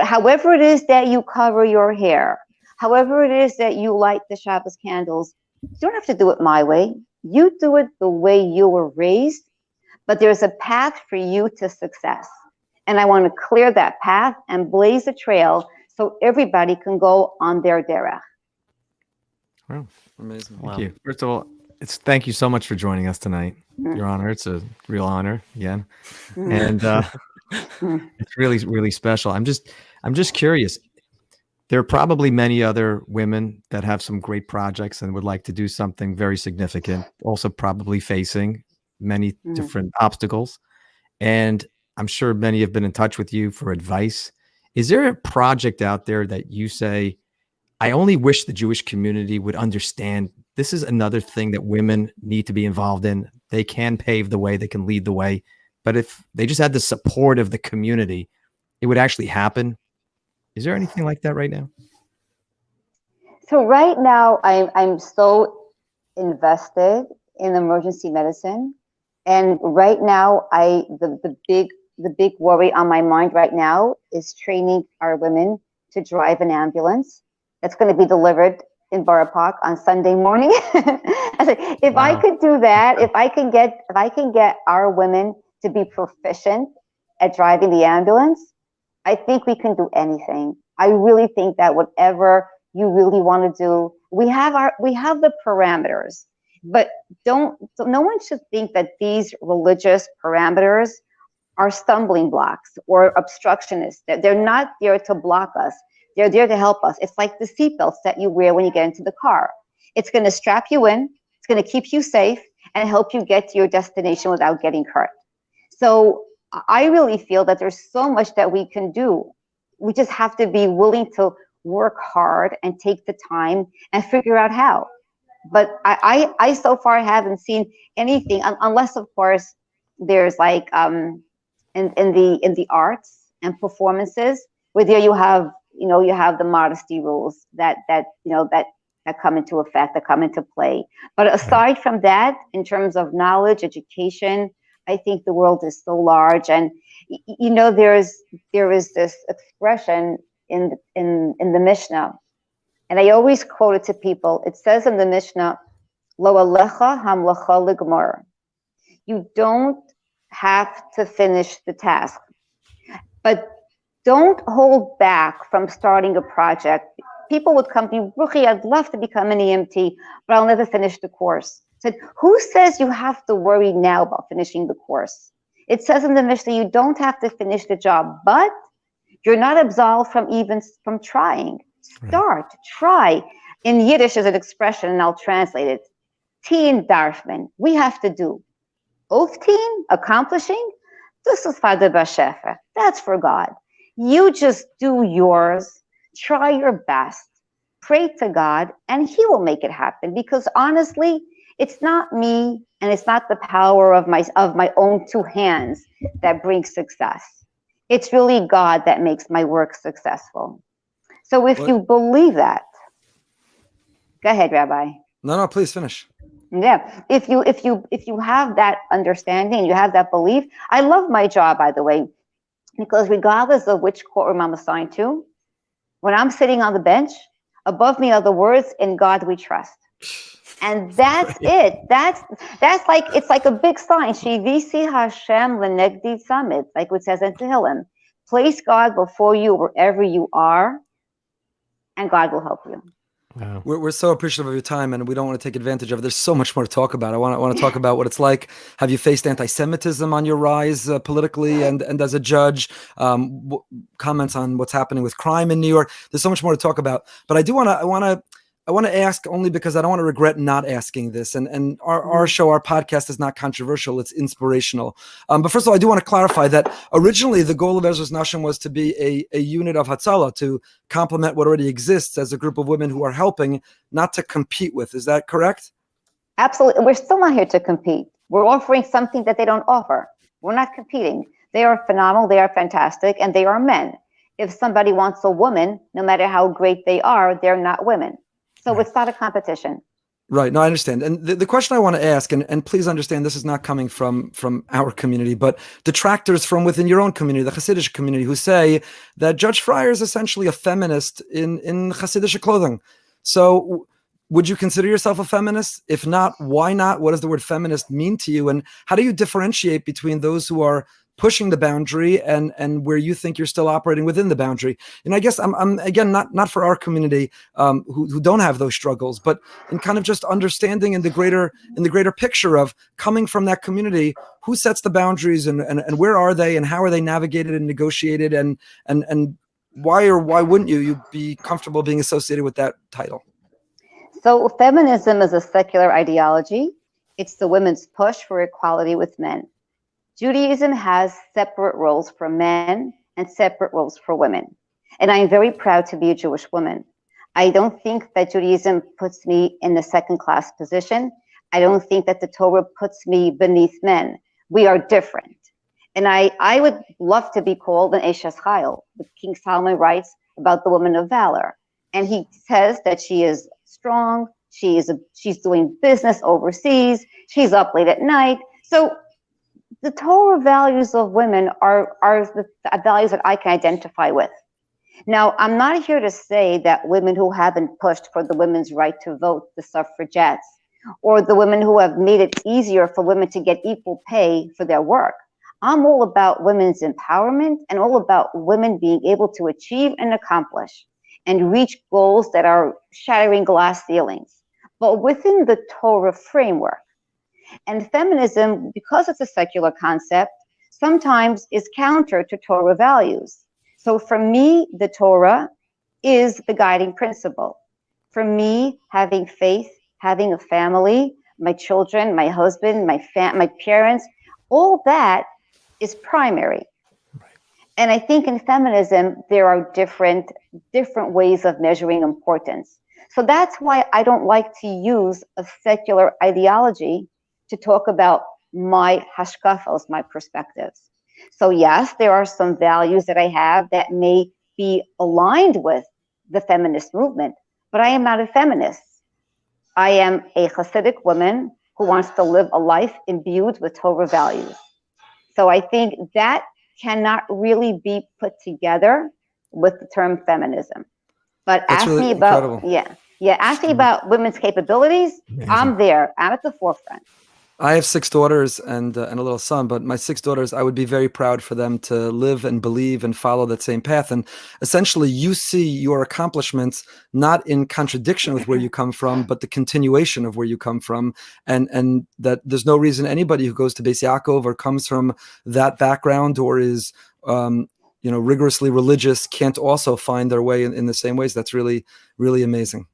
However it is that you cover your hair, however it is that you light the Shabbos candles, you don't have to do it my way. You do it the way you were raised, but there's a path for you to success. And I want to clear that path and blaze a trail so everybody can go on their derech. Wow, amazing. Thank you. First of all, thank you so much for joining us tonight, Your Honor. It's a real honor again, and it's really, really special. I'm just curious. There are probably many other women that have some great projects and would like to do something very significant. Also, probably facing many different obstacles, and I'm sure many have been in touch with you for advice. Is there a project out there that you say, I only wish the Jewish community would understand this is another thing that women need to be involved in? They can pave the way, they can lead the way. But if they just had the support of the community, it would actually happen. Is there anything like that right now? So right now, I'm so invested in emergency medicine. And right now, the big worry on my mind right now is training our women to drive an ambulance that's going to be delivered in Borough Park on Sunday morning. If I could do that, if I can get our women to be proficient at driving the ambulance, I think we can do anything. I really think that whatever you really want to do, we have the parameters, but no one should think that these religious parameters are stumbling blocks or obstructionists. They're not there to block us. They're there to help us. It's like the seatbelts that you wear when you get into the car. It's going to strap you in. It's going to keep you safe and help you get to your destination without getting hurt. So I really feel that there's so much that we can do. We just have to be willing to work hard and take the time and figure out how. But I so far haven't seen anything, unless of course there's like in the arts and performances where there you have the modesty rules that come into effect, that come into play. But aside from that, in terms of knowledge, education, I think the world is so large, and there is this expression in the Mishnah, and I always quote it to people. It says in the Mishnah, "Lo alecha hamlacha ligmor." You don't have to finish the task, but don't hold back from starting a project. People would come to me, Ruchie, I'd love to become an EMT, but I'll never finish the course. I said, who says you have to worry now about finishing the course? It says in the Mishnah, you don't have to finish the job, but you're not absolved from trying. Start, try. In Yiddish, there's an expression, and I'll translate it. Tien darfman, we have to do. Ofteen, accomplishing, this is for the Bashefer. That's for God. You just do yours. Try your best, pray to God, and He will make it happen. Because honestly, it's not me, and it's not the power of my own two hands that brings success. It's really God that makes my work successful. So if you believe that, go ahead, Rabbi. No, please finish. Yeah, if you have that understanding, you have that belief. I love my job, by the way, because regardless of which courtroom I'm assigned to, when I'm sitting on the bench, above me are the words, "In God we trust." And that's it. That's like, it's like a big sign. Shivisi Hashem lenegdi samid, like it says in Tehillim. Place God before you wherever you are, and God will help you. Wow. We're so appreciative of your time, and we don't want to take advantage of it. There's so much more to talk about. I want to talk about what it's like. Have you faced anti-Semitism on your rise politically and as a judge? Comments on what's happening with crime in New York. There's so much more to talk about. But I want to ask only because I don't want to regret not asking this. And our show, our podcast is not controversial. It's inspirational. But first of all, I do want to clarify that originally the goal of Ezra's Nashim was to be a unit of Hatzalah, to complement what already exists as a group of women who are helping, not to compete with. Is that correct? Absolutely. We're still not here to compete. We're offering something that they don't offer. We're not competing. They are phenomenal. They are fantastic. And they are men. If somebody wants a woman, no matter how great they are, they're not women. So it's not a competition. Right. No, I understand. And the question I want to ask, and please understand, this is not coming from our community, but detractors from within your own community, the Hasidic community, who say that Judge Freier is essentially a feminist in Hasidic clothing. So would you consider yourself a feminist? If not, why not? What does the word feminist mean to you? And how do you differentiate between those who are pushing the boundary and where you think you're still operating within the boundary? And I guess I'm again, not for our community who don't have those struggles, but in kind of just understanding in the greater picture of coming from that community, who sets the boundaries and where are they and how are they navigated and negotiated and why or why wouldn't you be comfortable being associated with that title? So feminism is a secular ideology. It's the women's push for equality with men. Judaism has separate roles for men and separate roles for women. And I am very proud to be a Jewish woman. I don't think that Judaism puts me in a second-class position. I don't think that the Torah puts me beneath men. We are different. And I would love to be called an Eshes Chayil. King Solomon writes about the woman of valor. And he says that she is strong, she's doing business overseas, she's up late at night. So the Torah values of women are the values that I can identify with. Now, I'm not here to say that women who haven't pushed for the women's right to vote, the suffragettes, or the women who have made it easier for women to get equal pay for their work. I'm all about women's empowerment and all about women being able to achieve and accomplish and reach goals that are shattering glass ceilings, but within the Torah framework. And feminism, because it's a secular concept, sometimes is counter to Torah values. So for me, the Torah is the guiding principle. For me, having faith having a family, my children, my husband, my parents, all that is primary. And I think in feminism, there are different ways of measuring importance. So that's why I don't like to use a secular ideology to talk about my hashkafos, my perspectives. So yes, there are some values that I have that may be aligned with the feminist movement, but I am not a feminist. I am a Hasidic woman who wants to live a life imbued with Torah values. So I think that cannot really be put together with the term feminism. But ask me about, ask me about women's capabilities. Amazing. I'm there. I'm at the forefront. I have 6 daughters and a little son, but my 6 daughters, I would be very proud for them to live and believe and follow that same path. And essentially, you see your accomplishments not in contradiction with where you come from, but the continuation of where you come from, and that there's no reason anybody who goes to Beis Yaakov or comes from that background or is rigorously religious can't also find their way in the same ways. That's really, really amazing.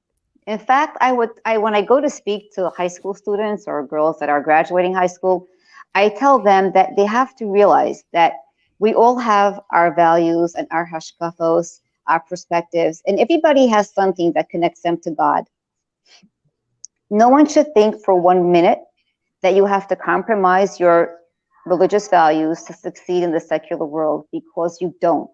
In fact, when I go to speak to high school students or girls that are graduating high school, I tell them that they have to realize that we all have our values and our hashkafos, our perspectives, and everybody has something that connects them to God. No one should think for 1 minute that you have to compromise your religious values to succeed in the secular world, because you don't.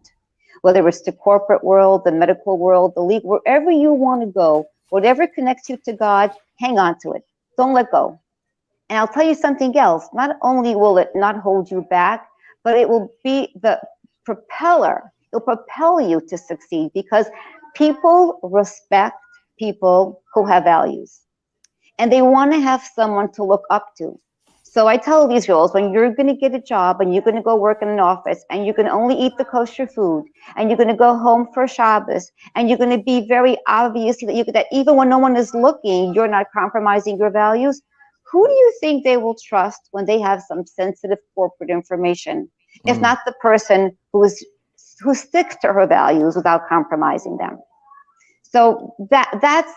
Whether it's the corporate world, the medical world, the league, wherever you want to go, whatever connects you to God, hang on to it. Don't let go. And I'll tell you something else. Not only will it not hold you back, but it will be the propeller. It'll propel you to succeed, because people respect people who have values. And they want to have someone to look up to. So I tell these girls, when you're going to get a job and you're going to go work in an office and you can only eat the kosher food and you're going to go home for Shabbos and you're going to be very obvious that even when no one is looking, you're not compromising your values, who do you think they will trust when they have some sensitive corporate information, if not the person who sticks to her values without compromising them? So that's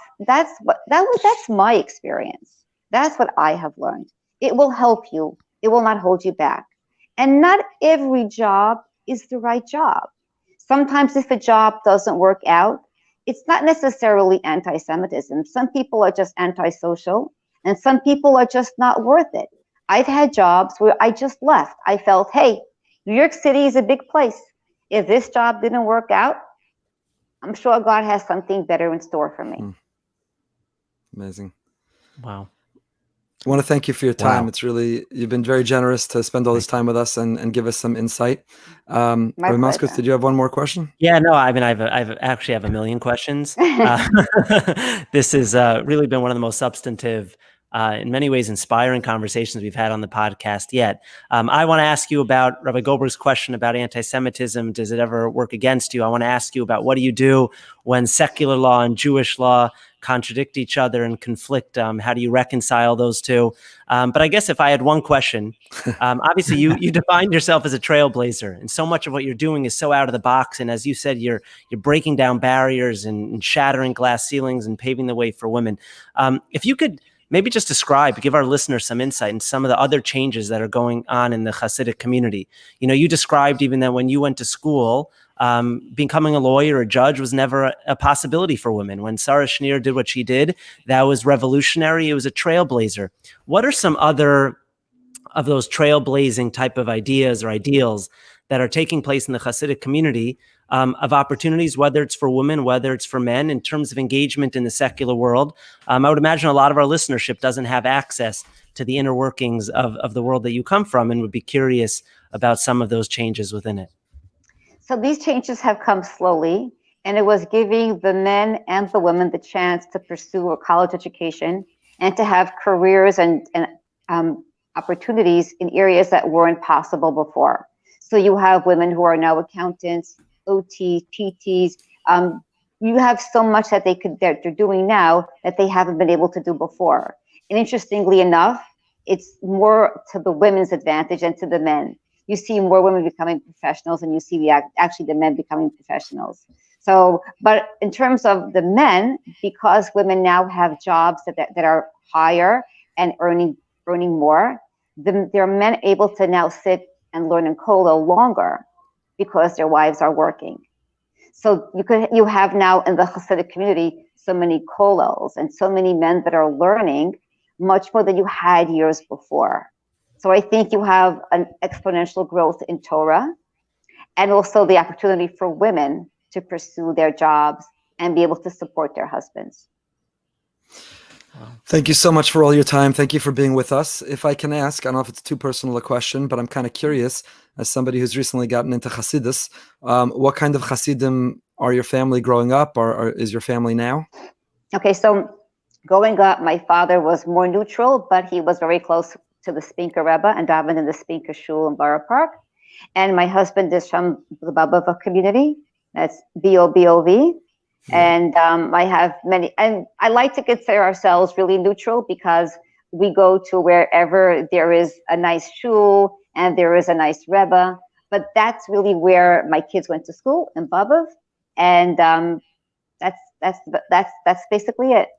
my experience. That's what I have learned. It will help you. It will not hold you back. And not every job is the right job. Sometimes if a job doesn't work out, it's not necessarily anti-Semitism. Some people are just antisocial, and some people are just not worth it. I've had jobs where I just left. I felt, hey, New York City is a big place. If this job didn't work out, I'm sure God has something better in store for me. Amazing. Wow. I want to thank you for your time. Wow. It's really, you've been very generous to spend all this time with us and give us some insight. Rabbi Moskowitz, did you have one more question? Yeah, no, I mean, I've actually have a million questions. This has really been one of the most substantive, in many ways, inspiring conversations we've had on the podcast yet. I want to ask you about Rabbi Goldberg's question about anti-Semitism. Does it ever work against you? I want to ask you about what do you do when secular law and Jewish law contradict each other and conflict? How do you reconcile those two? But I guess if I had one question, obviously you defined yourself as a trailblazer, and so much of what you're doing is so out of the box. And as you said, you're breaking down barriers and shattering glass ceilings and paving the way for women. If you could maybe just give our listeners some insight into some of the other changes that are going on in the Hasidic community. You know, you described even that when you went to school, becoming a lawyer or a judge was never a possibility for women. When Sarah Schneer did what she did, that was revolutionary. It was a trailblazer. What are some other of those trailblazing type of ideas or ideals that are taking place in the Hasidic community of opportunities, whether it's for women, whether it's for men, in terms of engagement in the secular world? I would imagine a lot of our listenership doesn't have access to the inner workings of the world that you come from and would be curious about some of those changes within it. So these changes have come slowly, and it was giving the men and the women the chance to pursue a college education and to have careers and opportunities in areas that weren't possible before. So you have women who are now accountants, OTs, PTs. You have so much that they're doing now that they haven't been able to do before. And interestingly enough, it's more to the women's advantage than to the men. You see more women becoming professionals, and you see actually the men becoming professionals. So, but in terms of the men, because women now have jobs that are higher and earning more, there are men able to now sit and learn in kollel longer because their wives are working. So you have now in the Hasidic community so many kollels and so many men that are learning much more than you had years before. So I think you have an exponential growth in Torah, and also the opportunity for women to pursue their jobs and be able to support their husbands. Thank you so much for all your time. Thank you for being with us. If I can ask, I don't know if it's too personal a question, but I'm kind of curious, as somebody who's recently gotten into Hasidus, what kind of Hasidim are your family growing up, or is your family now? Okay, so growing up, my father was more neutral, but he was very close to the Spinker Rebbe and davened in the Spinker Shul in Borough Park. And my husband is from the Babova community. That's BOBOV. And I have many, and I like to consider ourselves really neutral because we go to wherever there is a nice shul and there is a nice Rebbe. But that's really where my kids went to school, in Babov. And that's basically it.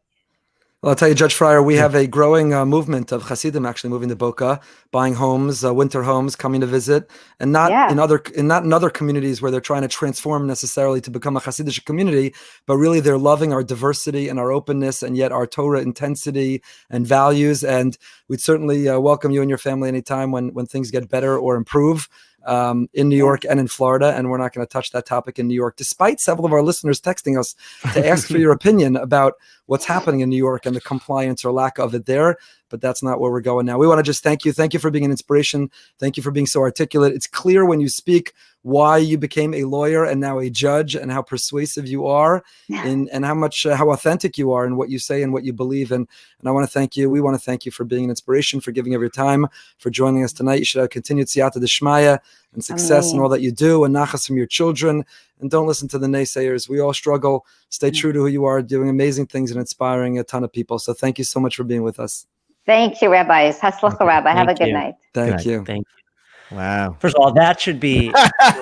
Well, I'll tell you, Judge Freier, we have a growing movement of Hasidim actually moving to Boca, buying homes, winter homes, coming to visit, and not in other communities where they're trying to transform necessarily to become a Hasidic community, but really they're loving our diversity and our openness, and yet our Torah intensity and values. And we'd certainly welcome you and your family anytime when things get better or improve. In New York and in Florida, and we're not going to touch that topic in New York, despite several of our listeners texting us to ask for your opinion about what's happening in New York and the compliance or lack of it there. But that's not where we're going now. We want to just thank you. Thank you for being an inspiration. Thank you for being so articulate. It's clear when you speak why you became a lawyer and now a judge, and how persuasive you are, and how authentic you are in what you say and what you believe in. And I want to thank you. We want to thank you for being an inspiration, for giving of your time, for joining us tonight. You should have continued siyata d'shmaya and success in all that you do, and nachas from your children. And don't listen to the naysayers. We all struggle. Stay true to who you are, doing amazing things and inspiring a ton of people. So thank you so much for being with us. Thank you, rabbis. Haslacha, Rabbi. Have a good night. Thank you. Thank you. Wow. First of all, that should be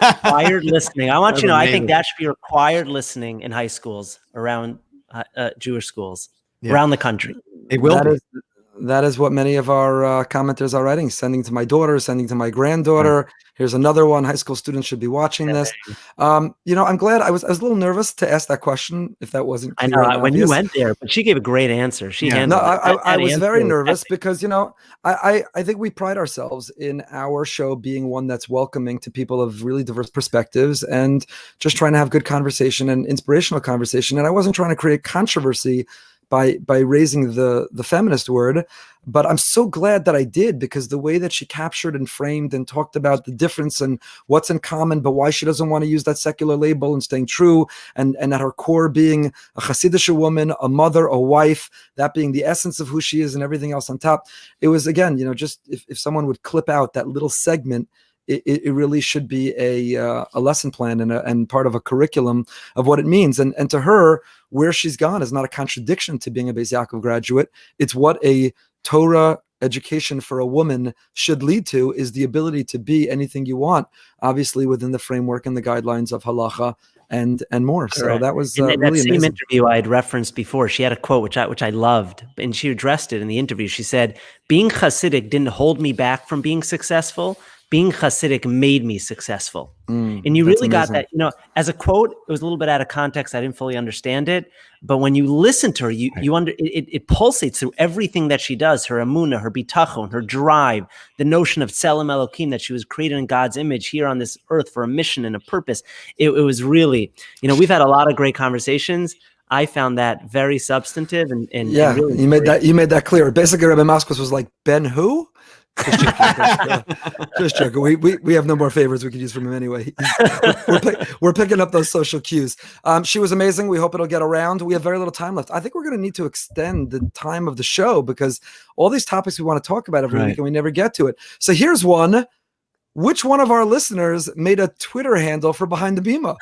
required listening. I want you to know, I think that should be required listening in high schools, around Jewish schools, around the country. It will be. That is what many of our commenters are writing, sending to my daughter, sending to my granddaughter. Right. Here's another one. High school students should be watching this. I'm glad. I was a little nervous to ask that question if that wasn't clear. I know when you went there, but she gave a great answer. She handled it. I was very nervous because, I think we pride ourselves in our show being one that's welcoming to people of really diverse perspectives and just trying to have good conversation and inspirational conversation. And I wasn't trying to create controversy by raising the feminist word, but I'm so glad that I did, because the way that she captured and framed and talked about the difference and what's in common, but why she doesn't want to use that secular label and staying true, and at her core being a Hasidic woman, a mother, a wife, that being the essence of who she is and everything else on top. It was, again, just if someone would clip out that little segment, it really should be a lesson plan and part of a curriculum of what it means. And to her, where she's gone is not a contradiction to being a Beis Yaakov graduate. It's what a Torah education for a woman should lead to, is the ability to be anything you want, obviously within the framework and the guidelines of halacha and more. Correct. So that was really that same amazing. Interview I had referenced before, she had a quote which I loved, and she addressed it in the interview. She said, "Being Hasidic didn't hold me back from being successful. Being Hasidic made me successful." And you really got that, as a quote. It was a little bit out of context. I didn't fully understand it, but when you listen to her, it pulsates through everything that she does. Her emunah, her bitachon, her drive, the notion of tselem Elokim, that she was created in God's image here on this earth for a mission and a purpose. It was really, we've had a lot of great conversations. I found that very substantive and really you made that clear. Basically, Rabbi Moskowitz was like, Ben who? Just joking. We have no more favors we could use from him anyway. We're picking up those social cues. She was amazing. We hope it'll get around. We have very little time left. I think we're going to need to extend the time of the show, because all these topics we want to talk about every week and we never get to it. So here's one. Which one of our listeners made a Twitter handle for Behind the Bima?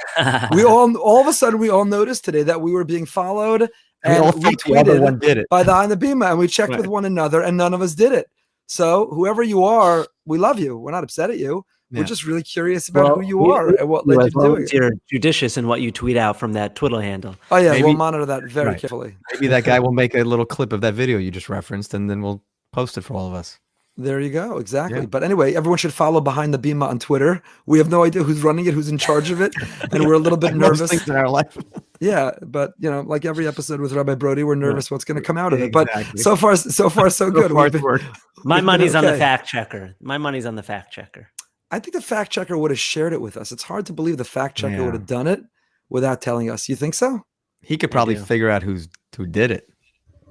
We all of a sudden we all noticed today that we were being followed and retweeted by Behind the Bima, and we checked with one another, and none of us did it. So whoever you are, we love you. We're not upset at you. We're just really curious about who you are and what led you to doing it. You're judicious in what you tweet out from that Twitter handle. Oh yeah, Maybe- we'll monitor that very carefully. Maybe that guy will make a little clip of that video you just referenced, and then we'll post it for all of us. There you go. Exactly. Yeah. But anyway, everyone should follow Behind the Bima on Twitter. We have no idea who's running it, who's in charge of it, and we're a little bit Most nervous. things in our life. Yeah, but like every episode with Rabbi Broide, we're nervous what's going to come out of it. But Exactly. so far, so good. far We've it's been- worked. My We've been money's on the okay. fact checker. I think the fact checker would have shared it with us. It's hard to believe the fact checker Yeah. would have done it without telling us. You think so? He could probably do. figure out who did it.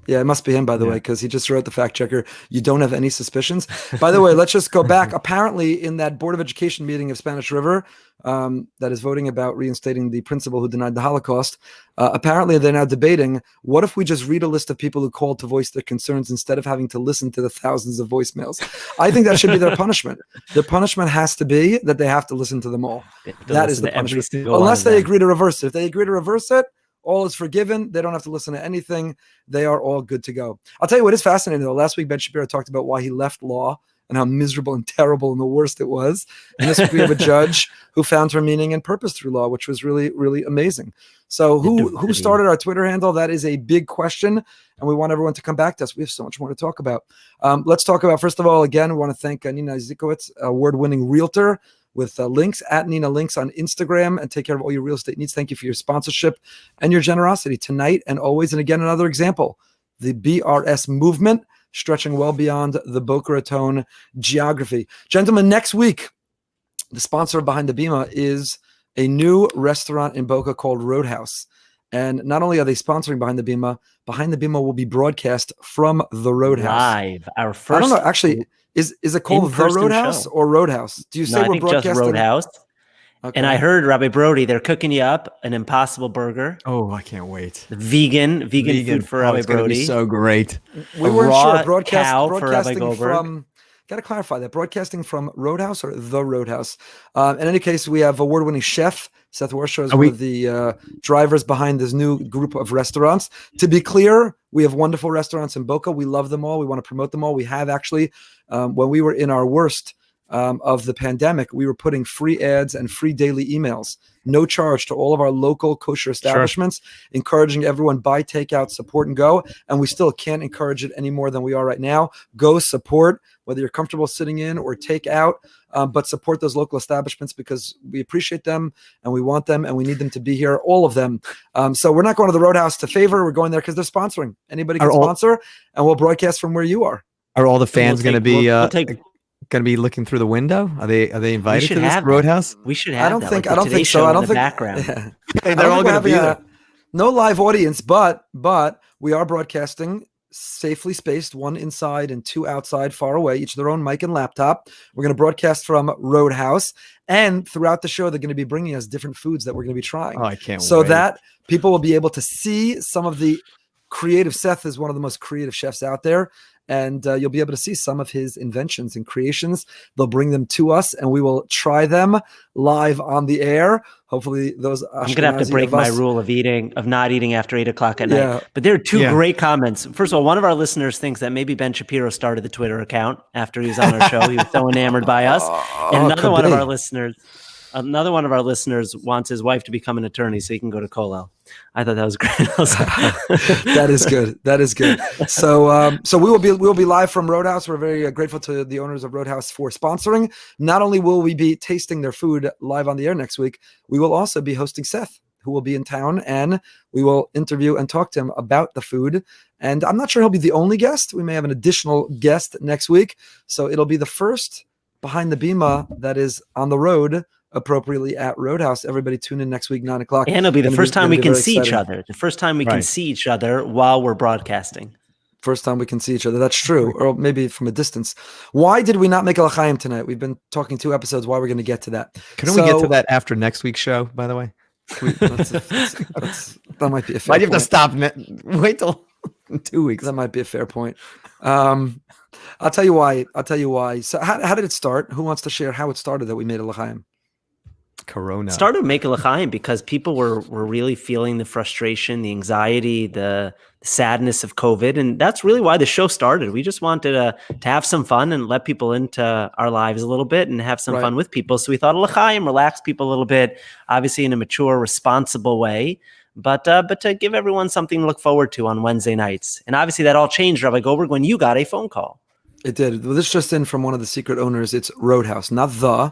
Yeah, it must be him, by the Yeah. way, because he just wrote the fact checker. You don't have any suspicions. By the way, let's just go back. Apparently, in that Board of Education meeting of Spanish River, that is voting about reinstating the principal who denied the Holocaust, apparently they're now debating, what if we just read a list of people who called to voice their concerns instead of having to listen to the thousands of voicemails? I think that should be their punishment. Their punishment has to be that they have to listen to them all. That is the punishment. Unless they agree to reverse it. If they agree to reverse it, all is forgiven. They don't have to listen to anything. They are all good to go. I'll tell you what is fascinating, though. Last week, Ben Shapiro talked about why he left law and how miserable and terrible and the worst it was. And this week, we have a judge who found her meaning and purpose through law, which was really, really amazing. So who started our Twitter handle? That is a big question. And we want everyone to come back to us. We have so much more to talk about. Let's talk about, first of all, again, we want to thank Nina Zikowitz, award-winning realtor, with links at Nina Links on Instagram, and take care of all your real estate needs. Thank you for your sponsorship and your generosity tonight and always. And again, another example, the BRS movement stretching well beyond the Boca Raton geography. Gentlemen, next week, the sponsor of Behind the Bima is a new restaurant in Boca called Roadhouse. And not only are they sponsoring Behind the Bima will be broadcast from the Roadhouse. Live. Our first. I don't know, actually. Is it called The in-person Roadhouse show. or Roadhouse? Do you say I we're think just broadcasting? Roadhouse. Okay. And I heard Rabbi Broide, they're cooking you up an Impossible Burger, Oh, I can't wait. the vegan food for Rabbi It's gonna be Broide. so great. We a weren't raw sure. cow for Rabbi Broadcasting Goldberg. from. Got to clarify that. Broadcasting from Roadhouse or The Roadhouse. In any case, we have award-winning chef Seth Warshaw is one of the drivers behind this new group of restaurants. To be clear, we have wonderful restaurants in Boca. We love them all. We want to promote them all. We have actually, when we were in our worst of the pandemic, we were putting free ads and free daily emails, no charge, to all of our local kosher establishments, encouraging everyone, buy takeout, support, and go. And we still can't encourage it any more than we are right now. Go support, whether you're comfortable sitting in or take out, but support those local establishments because we appreciate them and we want them and we need them to be here, all of them. So we're not going to the Roadhouse to favor. We're going there because they're sponsoring. Anybody can sponsor, and we'll broadcast from where you are. Are all the fans going to be we'll going to be looking through the window? Are they invited to this have Roadhouse? We should have. I don't think so. I don't think background. Yeah. They're all going to be there. No live audience, but we are broadcasting safely spaced, one inside and two outside, far away, each their own mic and laptop. We're going to broadcast from Roadhouse, and throughout the show, they're going to be bringing us different foods that we're going to be trying. Oh, I can't so wait. that people will be able to see some of the creative. Seth is one of the most creative chefs out there. And you'll be able to see some of his inventions and creations. They'll bring them to us, and we will try them live on the air. Hopefully, those. I'm gonna have to break my rule of not eating after 8 o'clock at night. But there are two great comments. First of all, one of our listeners thinks that maybe Ben Shapiro started the Twitter account after he was on our show. He was so enamored by us. And another one of our listeners wants his wife to become an attorney so he can go to Kollel. I thought that was great. That is good. That is good. So we will be live from Roadhouse. We're very grateful to the owners of Roadhouse for sponsoring. Not only will we be tasting their food live on the air next week, we will also be hosting Seth, who will be in town, and we will interview and talk to him about the food. And I'm not sure he'll be the only guest. We may have an additional guest next week. So it'll be the first Behind the Bima that is on the road appropriately at Roadhouse. Everybody tune in next week, 9 o'clock. And it'll be the first time we can see each other. The first time we can see each other while we're broadcasting. First time we can see each other. That's true. Or maybe from a distance. Why did we not make a l'chaim tonight? We've been talking 2 episodes. Why we're going to get to that. Couldn't we get to that after next week's show, by the way? That might be a fair Why do you have point. to stop? Wait till 2 weeks. That might be a fair point. I'll tell you why. So how did it start? Who wants to share how it started that we made a l'chaim? Corona. Started to make a l'chaim because people were really feeling the frustration, the anxiety, the sadness of COVID. And that's really why the show started. We just wanted to have some fun and let people into our lives a little bit and have some fun with people. So we thought a l'chaim, relax people a little bit, obviously in a mature, responsible way, but to give everyone something to look forward to on Wednesday nights. And obviously that all changed, Rabbi Goldberg, when you got a phone call. It did. Well, this just in from one of the secret owners. It's Roadhouse, not the.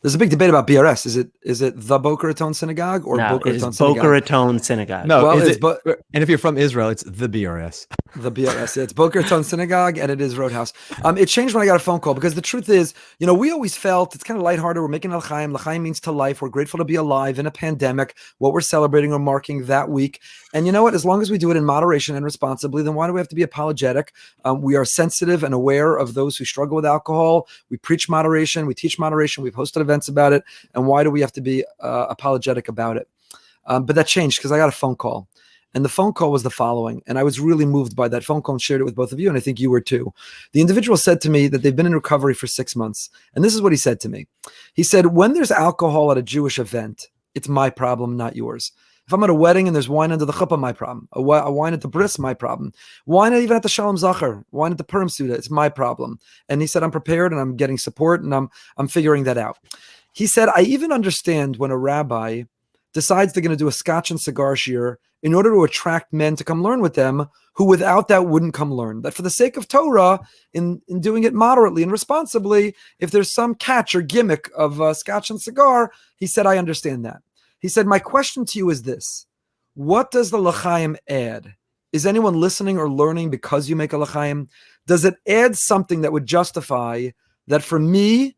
There's a big debate about BRS. Is it the Boca Raton Synagogue or Boca Raton Synagogue? Boca Raton Synagogue. No, well, and if you're from Israel, it's the BRS. The BRS. It's Boca Raton Synagogue, and it is Roadhouse. It changed when I got a phone call because the truth is, we always felt it's kind of lighthearted. We're making l'chaim. L'chaim means to life. We're grateful to be alive in a pandemic. What we're celebrating or marking that week. And you know what? As long as we do it in moderation and responsibly, then why do we have to be apologetic? We are sensitive and aware of those who struggle with alcohol. We preach moderation. We teach moderation. We've hosted events about it. And why do we have to be apologetic about it? But that changed because I got a phone call. And the phone call was the following. And I was really moved by that phone call and shared it with both of you. And I think you were too. The individual said to me that they've been in recovery for 6 months. And this is what he said to me. He said, when there's alcohol at a Jewish event, it's my problem, not yours. If I'm at a wedding and there's wine under the chuppah, my problem. A wine at the bris, my problem. Wine even at the shalom zachar, wine at the purim suda, it's my problem. And he said, I'm prepared and I'm getting support and I'm figuring that out. He said, I even understand when a rabbi decides they're going to do a scotch and cigar shiur in order to attract men to come learn with them who without that wouldn't come learn. That for the sake of Torah, in doing it moderately and responsibly, if there's some catch or gimmick of scotch and cigar, he said, I understand that. He said, my question to you is this. What does the l'chaim add? Is anyone listening or learning because you make a l'chaim? Does it add something that would justify that for me,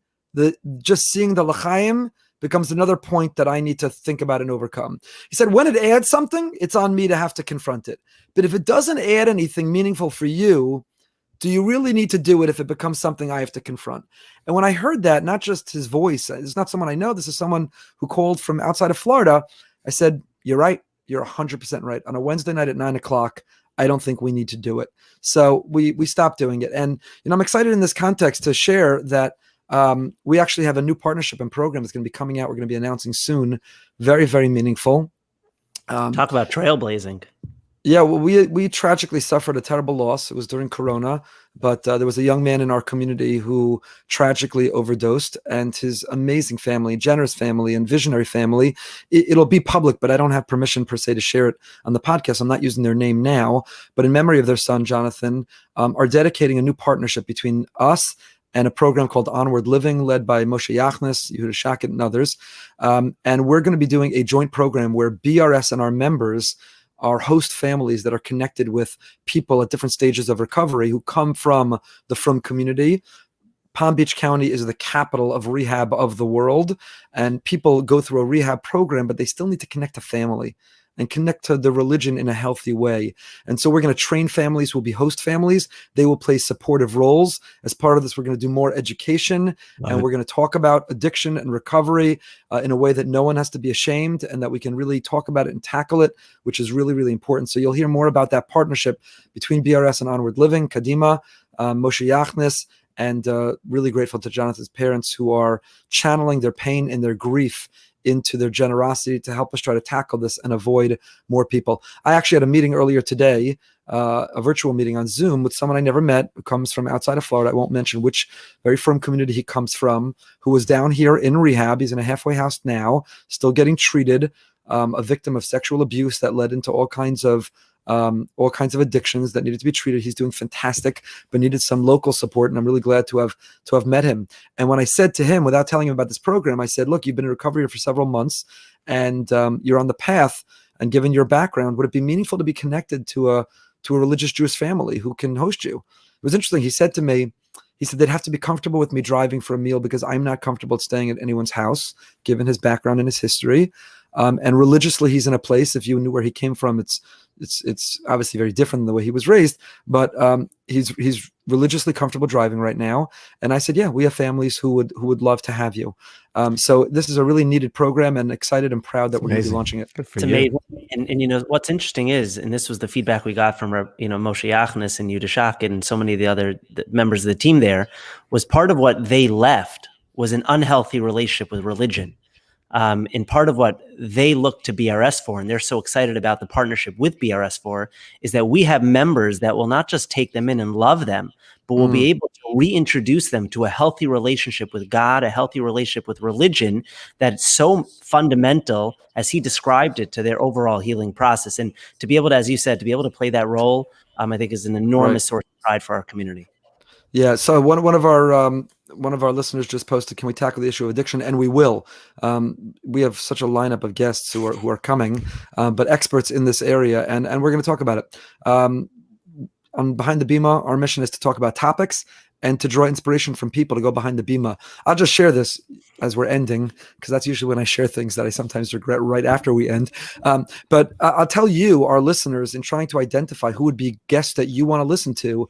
just seeing the l'chaim becomes another point that I need to think about and overcome? He said, when it adds something, it's on me to have to confront it. But if it doesn't add anything meaningful for you, do you really need to do it if it becomes something I have to confront? And when I heard that, not just his voice, it's not someone I know, this is someone who called from outside of Florida. I said, you're right. You're 100% right. On a Wednesday night at 9:00, I don't think we need to do it. So we stopped doing it. And I'm excited in this context to share that we actually have a new partnership and program that's going to be coming out. We're going to be announcing soon. Very, very meaningful. Talk about trailblazing. Yeah, well, we tragically suffered a terrible loss. It was during Corona, but there was a young man in our community who tragically overdosed, and his amazing family, generous family, and visionary family. It'll be public, but I don't have permission per se to share it on the podcast. I'm not using their name now, but in memory of their son, Jonathan, are dedicating a new partnership between us and a program called Onward Living, led by Moshe Yachnes, Yehuda Shakit, and others. And we're going to be doing a joint program where BRS and our members are host families that are connected with people at different stages of recovery who come from the Frum community. Palm Beach County is the capital of rehab of the world, and people go through a rehab program, but they still need to connect to family and connect to the religion in a healthy way. And so we're going to train families who will be host families. They will play supportive roles. As part of this, we're going to do more education, and we're going to talk about addiction and recovery in a way that no one has to be ashamed, and that we can really talk about it and tackle it, which is really, really important. So you'll hear more about that partnership between BRS and Onward Living, Kadima, Moshe Yachnes, and really grateful to Jonathan's parents who are channeling their pain and their grief into their generosity to help us try to tackle this and avoid more people. I actually had a meeting earlier today, a virtual meeting on Zoom with someone I never met who comes from outside of Florida. I won't mention which very firm community he comes from, who was down here in rehab. He's in a halfway house now, still getting treated, a victim of sexual abuse that led into all kinds of addictions that needed to be treated. He's doing fantastic, but needed some local support. And I'm really glad to have met him. And when I said to him, without telling him about this program, I said, look, you've been in recovery for several months, and you're on the path. And given your background, would it be meaningful to be connected to a religious Jewish family who can host you? It was interesting. He said to me, they'd have to be comfortable with me driving for a meal because I'm not comfortable staying at anyone's house, given his background and his history. And religiously, he's in a place, if you knew where he came from, it's obviously very different than the way he was raised, but he's religiously comfortable driving right now. And I said, yeah, we have families who would love to have you. So this is a really needed program, and excited and proud that we're going to be launching it. It's amazing. And what's interesting is, and this was the feedback we got from Moshe Yachnes and Yehuda Shakit and so many of the other members of the team there, was part of what they left was an unhealthy relationship with religion. And part of what they look to BRS for, and they're so excited about the partnership with BRS for, is that we have members that will not just take them in and love them, but will be able to reintroduce them to a healthy relationship with God, a healthy relationship with religion that's so fundamental, as he described it, to their overall healing process. And to be able to, as you said, to be able to play that role, I think is an enormous source of pride for our community. Yeah. So one of our listeners just posted, "Can we tackle the issue of addiction?" And we will. We have such a lineup of guests who are coming, but experts in this area, and we're going to talk about it. On Behind the Bima, our mission is to talk about topics and to draw inspiration from people to go behind the Bima. I'll just share this as we're ending, because that's usually when I share things that I sometimes regret right after we end. But I'll tell you, our listeners, in trying to identify who would be guests that you want to listen to,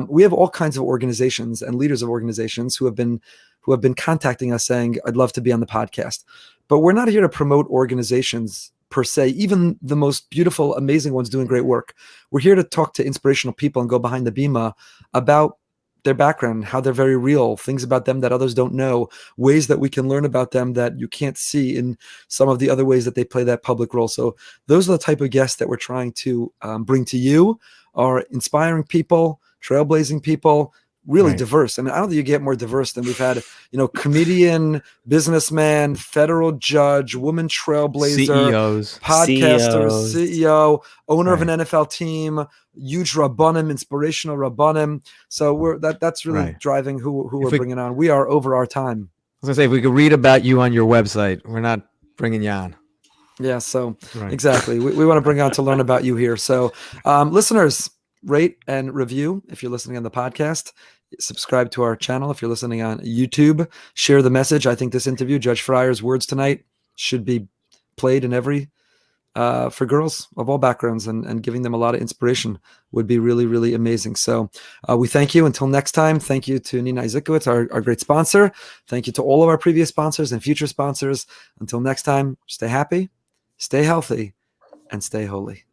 we have all kinds of organizations and leaders of organizations who have been contacting us saying, "I'd love to be on the podcast." But we're not here to promote organizations per se, even the most beautiful, amazing ones doing great work. We're here to talk to inspirational people and go behind the Bima about their background, how they're very real, things about them that others don't know, ways that we can learn about them that you can't see in some of the other ways that they play that public role. So those are the type of guests that we're trying to bring to you, are inspiring people, trailblazing people, really diverse. I mean, I don't think you get more diverse than we've had, comedian, businessman, federal judge, woman trailblazer, CEOs, podcaster, CEO, owner of an NFL team, huge rabbanim, inspirational rabbanim. So that's really driving who we're bringing on. We are over our time. I was gonna say, if we could read about you on your website, we're not bringing you on. Yeah, so exactly. We want to bring on to learn about you here. So listeners, rate and review if you're listening on the podcast. Subscribe to our channel if you're listening on YouTube. Share the message. I think this interview, Judge Freier's words tonight, should be played in every for girls of all backgrounds, and giving them a lot of inspiration would be really, really amazing. So we thank you. Until next time, thank you to Nina Izikowitz, our great sponsor. Thank you to all of our previous sponsors and future sponsors. Until next time, stay happy, stay healthy, and stay holy.